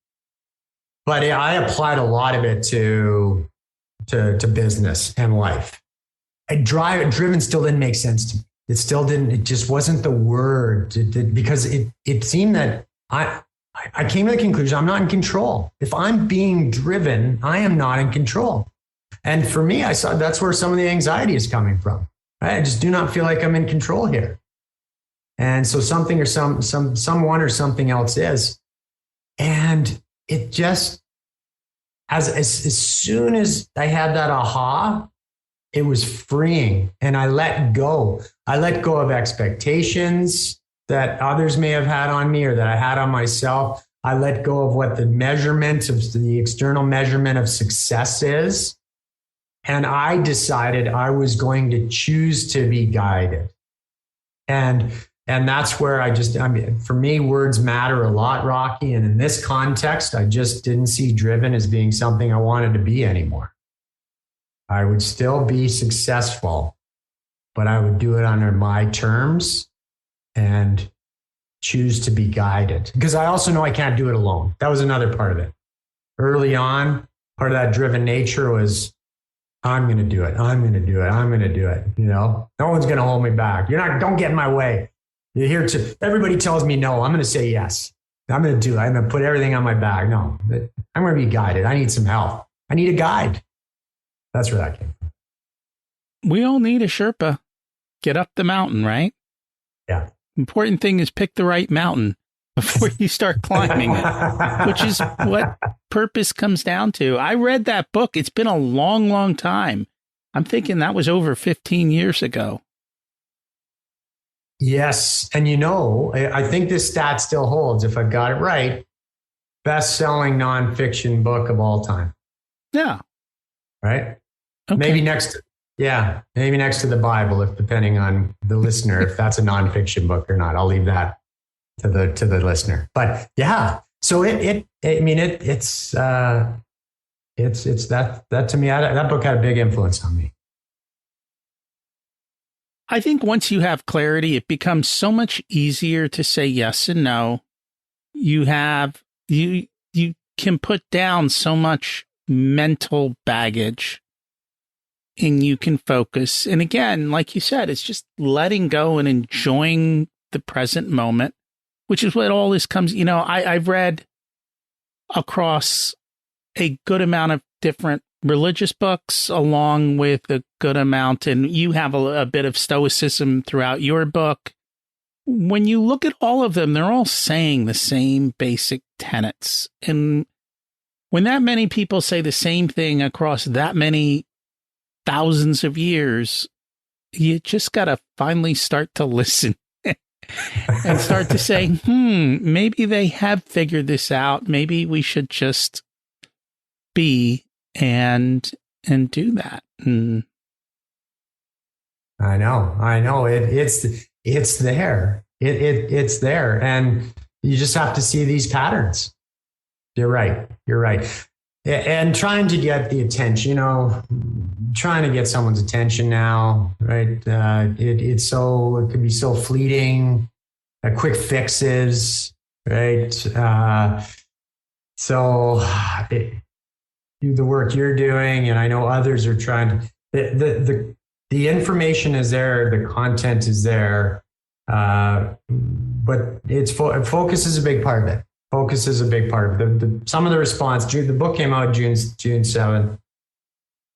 A: But I applied a lot of it to business and life. Driven still didn't make sense to me. It still didn't. It just wasn't the word because it seemed that I came to the conclusion I'm not in control. If I'm being driven, I am not in control. And for me, I saw that's where some of the anxiety is coming from. Right? I just do not feel like I'm in control here. And so something or someone or something else is. And it just, as soon as I had that aha, it was freeing. And I let go. I let go of expectations that others may have had on me or that I had on myself. I let go of what the measurement of the external measurement of success is. And I decided I was going to choose to be guided. And that's where for me, words matter a lot, Rocky. And in this context, I just didn't see driven as being something I wanted to be anymore. I would still be successful, but I would do it under my terms and choose to be guided. Because I also know I can't do it alone. That was another part of it. Early on, part of that driven nature was, I'm going to do it. I'm going to do it. I'm going to do it. No one's going to hold me back. Don't get in my way. You're here everybody tells me no. I'm going to say yes. I'm going to do it. I'm going to put everything on my back. No, I'm going to be guided. I need some help. I need a guide. That's where that came from.
B: We all need a Sherpa. Get up the mountain, right?
A: Yeah.
B: Important thing is pick the right mountain before you start climbing it, which is what purpose comes down to. I read that book. It's been a long, long time. I'm thinking that was over 15 years ago.
A: Yes. And I think this stat still holds, if I've got it right, best-selling nonfiction book of all time.
B: Yeah.
A: Right?
B: Okay.
A: Maybe next to the Bible, if depending on the listener, if that's a nonfiction book or not. I'll leave that to the listener. But yeah, so it's that to me, that book had a big influence on me.
B: I think once you have clarity, it becomes so much easier to say yes and no. You can put down so much mental baggage and you can focus. And again, like you said, it's just letting go and enjoying the present moment, which is what all this comes. I've read across a good amount of different religious books along with a good amount, and you have a bit of stoicism throughout your book. When you look at all of them, they're all saying the same basic tenets. And when that many people say the same thing across that many thousands of years, you just got to finally start to listen and start to say, maybe they have figured this out. Maybe we should just be and do that.
A: I know it's there. It's there. And you just have to see these patterns. You're right. And trying to get the attention, trying to get someone's attention now, right? It could be so fleeting, quick fixes, right? The work you're doing, and I know others are trying to, the information is there, the content is there, but focus is a big part of it. Focus is a big part of it. Some of the response, the book came out June 7th.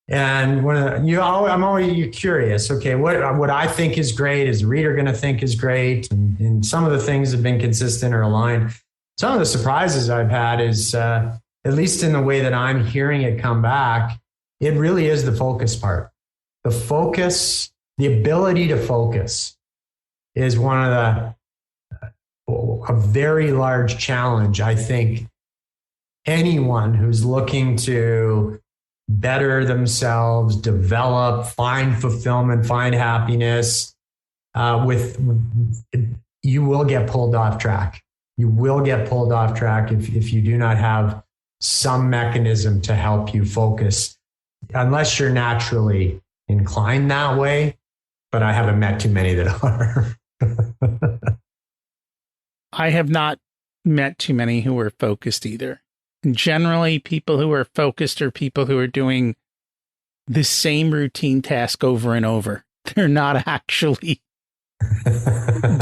A: And I'm always curious, okay, what I think is great, is the reader going to think is great? And some of the things have been consistent or aligned. Some of the surprises I've had is, at least in the way that I'm hearing it come back, it really is the focus part. The focus, the ability to focus is a very large challenge. I think anyone who's looking to better themselves, develop, find fulfillment, find happiness, you will get pulled off track. You will get pulled off track if you do not have some mechanism to help you focus, unless you're naturally inclined that way, but I haven't met too many that are.
B: I have not met too many who are focused either. And generally, people who are focused are people who are doing the same routine task over and over. They're not actually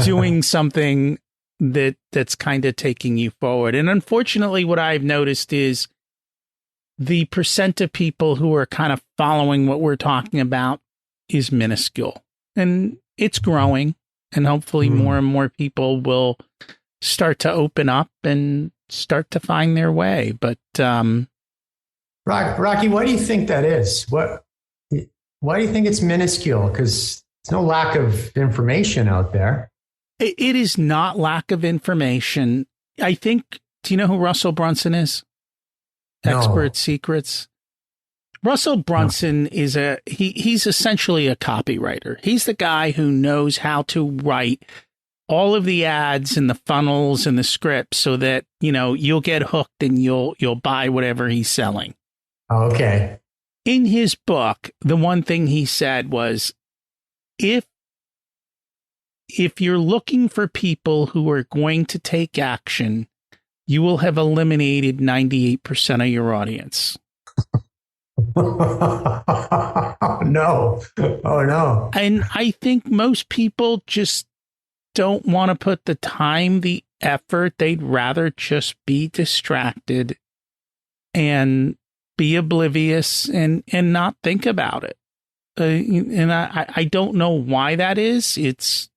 B: doing something that's kind of taking you forward. And unfortunately, what I've noticed is the percent of people who are kind of following what we're talking about is minuscule. And it's growing. And hopefully more and more people will start to open up and start to find their way. But
A: Rocky, why do you think that is? Why do you think it's minuscule? Because there's no lack of information out there.
B: It is not lack of information. I think, do you know who Russell Brunson is?
A: No.
B: Expert Secrets. Russell Brunson is he's essentially a copywriter. He's the guy who knows how to write all of the ads and the funnels and the scripts so that, you'll get hooked and you'll buy whatever he's selling.
A: Okay.
B: In his book, the one thing he said was, if you're looking for people who are going to take action, you will have eliminated 98% of your audience.
A: No. Oh, no.
B: And I think most people just don't want to put the time, the effort. They'd rather just be distracted and be oblivious and not think about it. And I don't know why that is. It's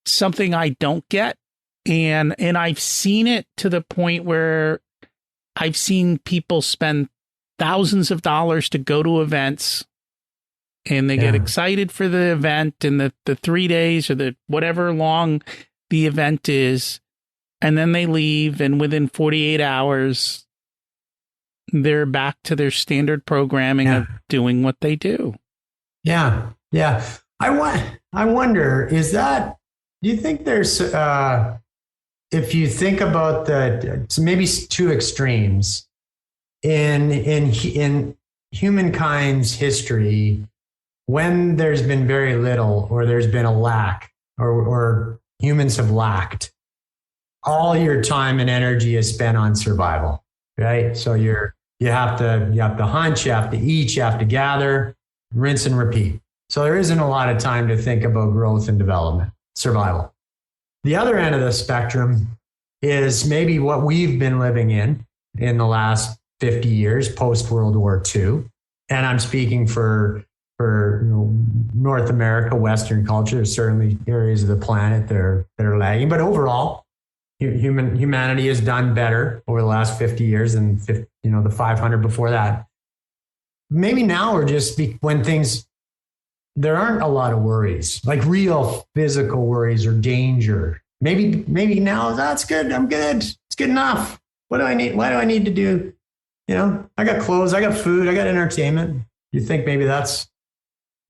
B: something I don't get. And I've seen it to the point where I've seen people spend thousands of dollars to go to events, and they get excited for the event and the 3 days or the whatever long the event is. And then they leave, and within 48 hours, they're back to their standard programming of doing what they do. Yeah.
A: Yeah. I wonder, do you think there's, if you think about maybe two extremes in humankind's history, when there's been very little or there's been a lack or humans have lacked, all your time and energy is spent on survival, right? So you have to hunt, you have to eat, you have to gather, rinse and repeat. So there isn't a lot of time to think about growth and development, survival. The other end of the spectrum is maybe what we've been living in the last 50 years, post-World War II. And I'm speaking for North America, Western culture. There's certainly areas of the planet that are lagging. But overall, humanity has done better over the last 50 years than the 500 before that. Maybe now we're just when there aren't a lot of worries, like real physical worries or danger. Maybe now that's good. I'm good. It's good enough. What do I need? Why do I need to do? I got clothes, I got food, I got entertainment. You think maybe that's?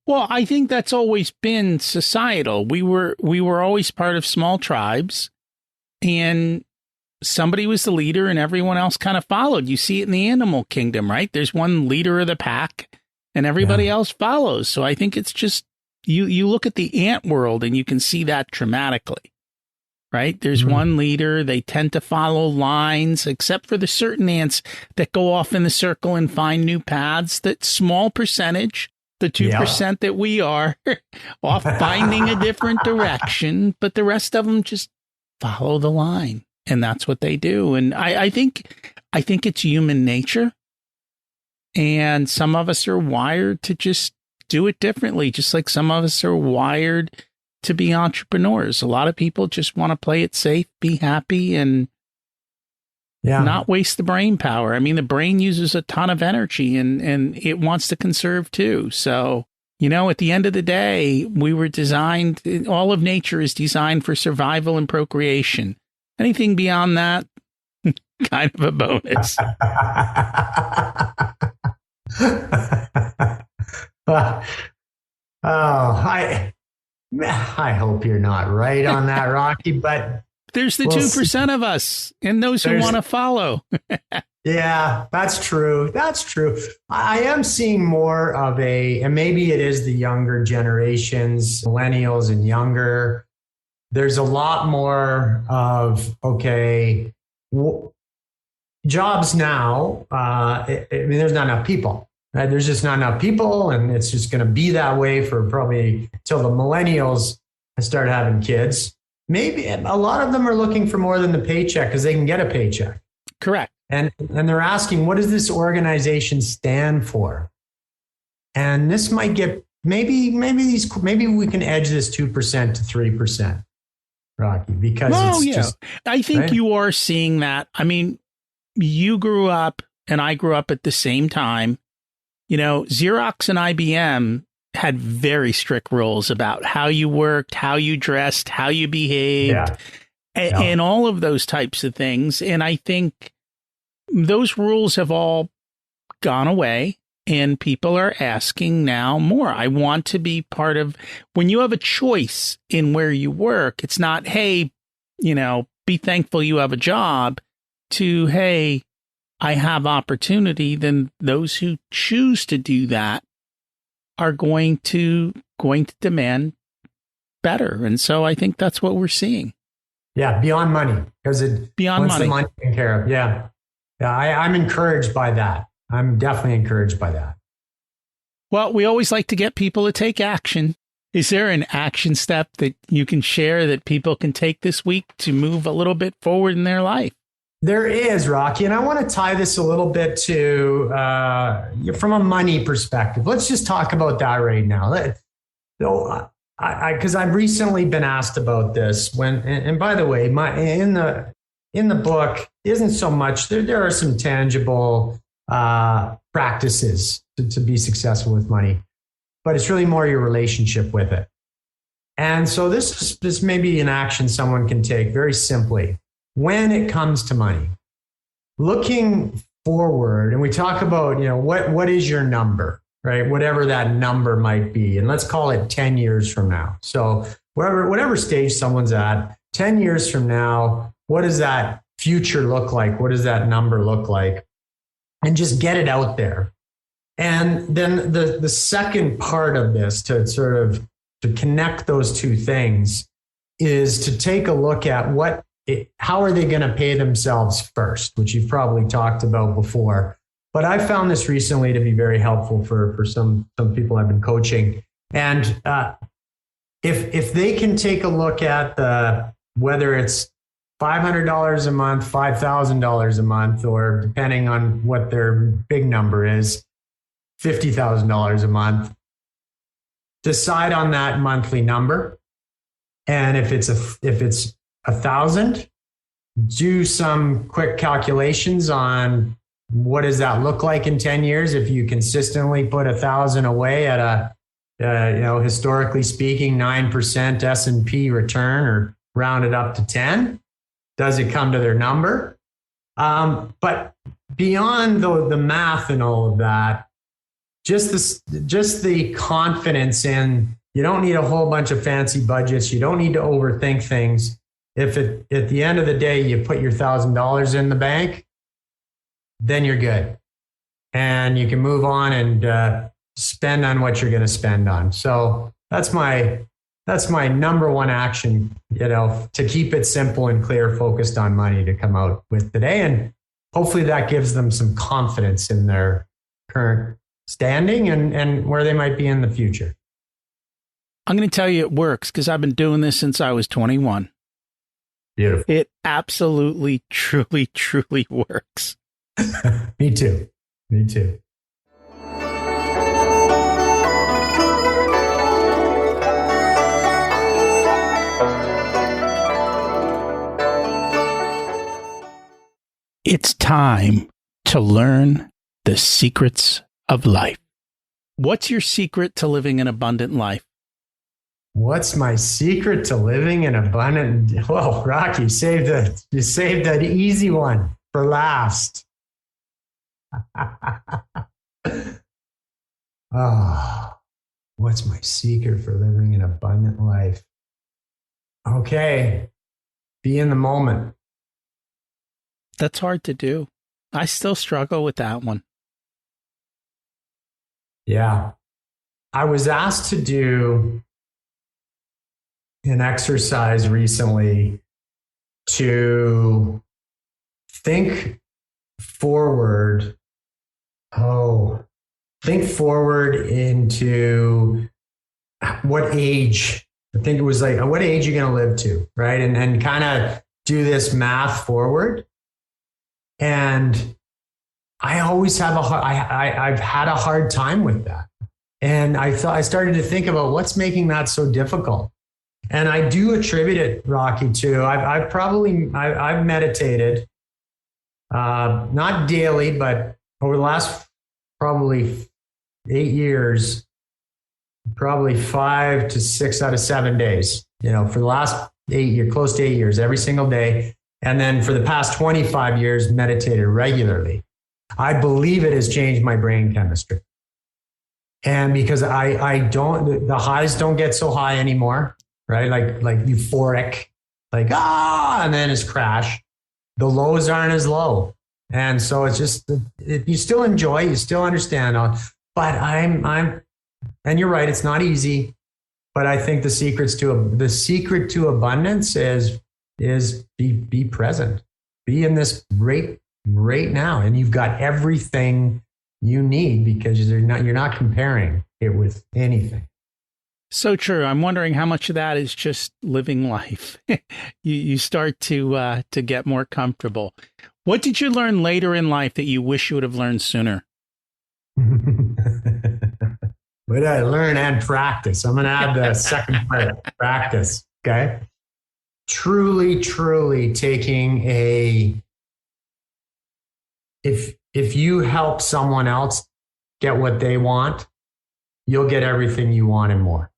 B: Well, I think that's always been societal. We were always part of small tribes, and somebody was the leader and everyone else kind of followed. You see it in the animal kingdom, right? There's one leader of the pack and everybody else follows. So I think it's just, you look at the ant world and you can see that dramatically, right? There's one leader. They tend to follow lines, except for the certain ants that go off in the circle and find new paths. That small percentage, the 2% that we are off finding a different direction, but the rest of them just follow the line. And that's what they do. And I think it's human nature. And some of us are wired to just do it differently, just like some of us are wired to be entrepreneurs. A lot of people just want to play it safe, be happy, and not waste the brain power. I mean, the brain uses a ton of energy and it wants to conserve too. So, at the end of the day, we were designed, all of nature is designed for survival and procreation. Anything beyond that, kind of a bonus.
A: I hope you're not right on that, Rocky, but
B: there's the 2% of us and those who want to follow.
A: Yeah, that's true. That's true. I am seeing more of and maybe it is the younger generations, millennials and younger. There's a lot more of, okay, jobs now. I mean, there's not enough people, right? There's just not enough people, and it's just going to be that way for probably till the millennials start having kids. Maybe a lot of them are looking for more than the paycheck because they can get a paycheck.
B: Correct.
A: And they're asking, what does this organization stand for? And this might get maybe we can edge this 2% to 3%, Rocky, because
B: I think
A: right?
B: you are seeing that. I mean, you grew up and I grew up at the same time. You know, Xerox and IBM had very strict rules about how you worked, how you dressed, how you behaved, and all of those types of things. And I think those rules have all gone away and people are asking now more. I want to be part of, when you have a choice in where you work, it's not, hey, you know, be thankful you have a job, to, hey, I have opportunity. Then those who choose to do that are going to demand better. And so I think that's what we're seeing.
A: Yeah, beyond money, because
B: beyond money.
A: The money taken care of. Yeah. Yeah, I'm encouraged by that. I'm definitely encouraged by that.
B: Well, we always like to get people to take action. Is there an action step that you can share that people can take this week to move a little bit forward in their life?
A: There is, Rocky, and I want to tie this a little bit to from a money perspective. Let's just talk about that right now. Because I've recently been asked about this. And by the way, in the book isn't so much. There are some tangible practices to be successful with money, but it's really more your relationship with it. And so this may be an action someone can take very simply. When it comes to money, looking forward, and we talk about, you know, what is your number, right? Whatever that number might be. And let's call it 10 years from now. So whatever stage someone's at, 10 years from now, what does that future look like? What does that number look like? And just get it out there. And then the second part of this to connect those two things is to take a look at how are they going to pay themselves first, which you've probably talked about before. But I found this recently to be very helpful for some people I've been coaching. And if they can take a look at whether it's $500 a month, $5,000 a month, or depending on what their big number is, $50,000 a month, decide on that monthly number. And if it's 1,000, do some quick calculations on what does that look like in 10 years if you consistently put 1,000 away at a historically speaking 9% S&P return, or round it up to 10. Does it come to their number? But beyond the math and all of that, just the confidence in, you don't need a whole bunch of fancy budgets. You don't need to overthink things. If at the end of the day, you put your $1,000 in the bank, then you're good. And you can move on and spend on what you're going to spend on. So that's my number one action, to keep it simple and clear, focused on money, to come out with today. And hopefully that gives them some confidence in their current standing and where they might be in the future.
B: I'm going to tell you it works because I've been doing this since I was 21.
A: Beautiful.
B: It absolutely, truly, truly works.
A: Me too.
B: It's time to learn the secrets of life. What's your secret to living an abundant life?
A: What's my secret to living an abundant? Whoa, Rocky, you saved that easy one for last. What's my secret for living an abundant life? Okay, be in the moment.
B: That's hard to do. I still struggle with that one.
A: Yeah. I was asked to do an exercise recently to think forward. Think forward into what age. I think it was like, what age are you going to live to, right? And kind of do this math forward. And I always have I've had a hard time with that. And I started to think about what's making that so difficult. And I do attribute it, Rocky, to I've meditated, not daily, but over the last probably 8 years, probably 5 to 6 out of 7 days, for the last 8 years, close to 8 years, every single day. And then for the past 25 years, meditated regularly. I believe it has changed my brain chemistry. And because the highs don't get so high anymore, right? Like euphoric, and then it's crash. The lows aren't as low. And so it's just, you still enjoy, you still understand, but and you're right, it's not easy, but I think the secret to abundance is be present, be in this right now. And you've got everything you need because you're not comparing it with anything.
B: So true. I'm wondering how much of that is just living life. You start to get more comfortable. What did you learn later in life that you wish you would have learned sooner?
A: What did I learn and practice? I'm going to add the second part, practice. Okay. Truly taking if you help someone else get what they want, you'll get everything you want and more.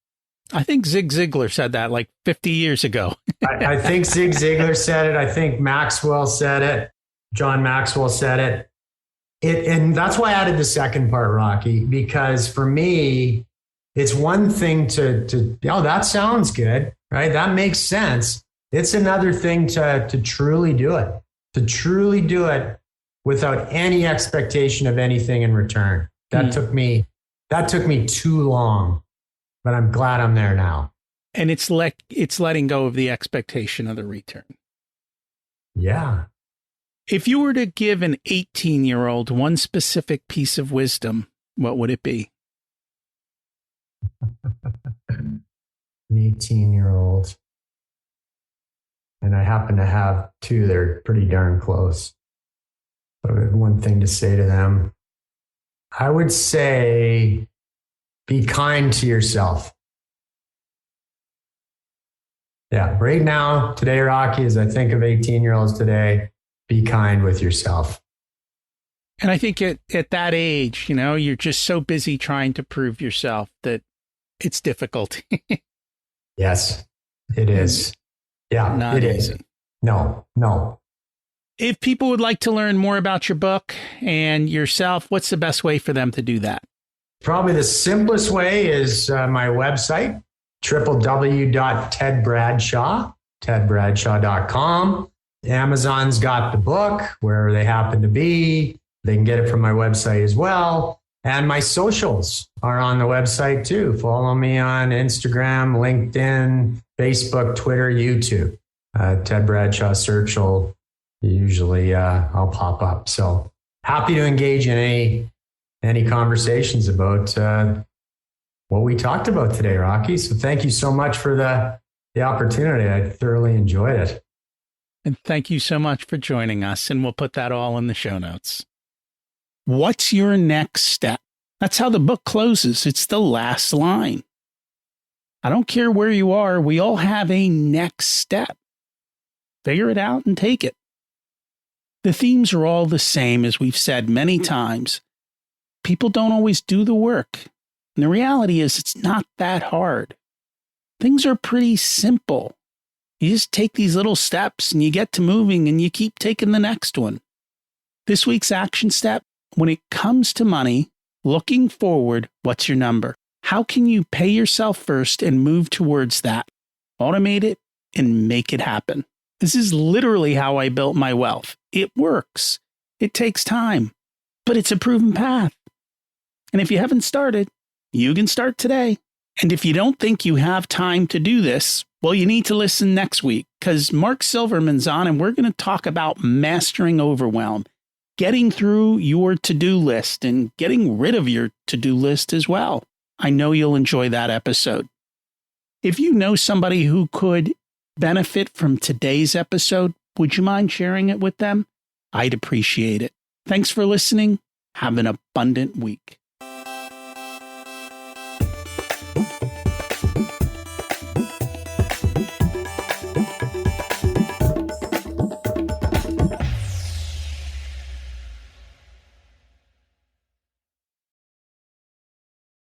B: I think Zig Ziglar said that like 50 years ago.
A: I think Zig Ziglar said it. I think Maxwell said it. John Maxwell said it. And that's why I added the second part, Rocky, because for me, it's one thing to that sounds good, right? That makes sense. It's another thing to truly do it without any expectation of anything in return. That took me too long, but I'm glad I'm there now.
B: And it's letting go of the expectation of the return.
A: Yeah.
B: If you were to give an 18-year-old one specific piece of wisdom, what would it be?
A: An 18-year-old. And I happen to have two that are pretty darn close. But one thing to say to them, I would say, be kind to yourself. Yeah, right now, today, Rocky, as I think of 18-year-olds today, be kind with yourself.
B: And I think at that age, you're just so busy trying to prove yourself that it's difficult.
A: Yes, it is. Yeah,
B: not
A: it
B: easy.
A: Is. No.
B: If people would like to learn more about your book and yourself, what's the best way for them to do that?
A: Probably the simplest way is my website, tedbradshaw.com. Amazon's got the book wherever they happen to be. They can get it from my website as well. And my socials are on the website too. Follow me on Instagram, LinkedIn, Facebook, Twitter, YouTube. Ted Bradshaw search will usually I'll pop up. So happy to engage in any conversations about what we talked about today, Rocky. So thank you so much for the opportunity. I thoroughly enjoyed it.
B: And thank you so much for joining us. And we'll put that all in the show notes. What's your next step? That's how the book closes. It's the last line. I don't care where you are. We all have a next step. Figure it out and take it. The themes are all the same, as we've said many times. People don't always do the work. And the reality is it's not that hard. Things are pretty simple. You just take these little steps and you get to moving and you keep taking the next one. This week's action step, when it comes to money, looking forward, what's your number? How can you pay yourself first and move towards that? Automate it and make it happen. This is literally how I built my wealth. It works. It takes time, but it's a proven path. And if you haven't started, you can start today. And if you don't think you have time to do this, well, you need to listen next week because Mark Silverman's on and we're going to talk about mastering overwhelm, getting through your to-do list and getting rid of your to-do list as well. I know you'll enjoy that episode. If you know somebody who could benefit from today's episode, would you mind sharing it with them? I'd appreciate it. Thanks for listening. Have an abundant week.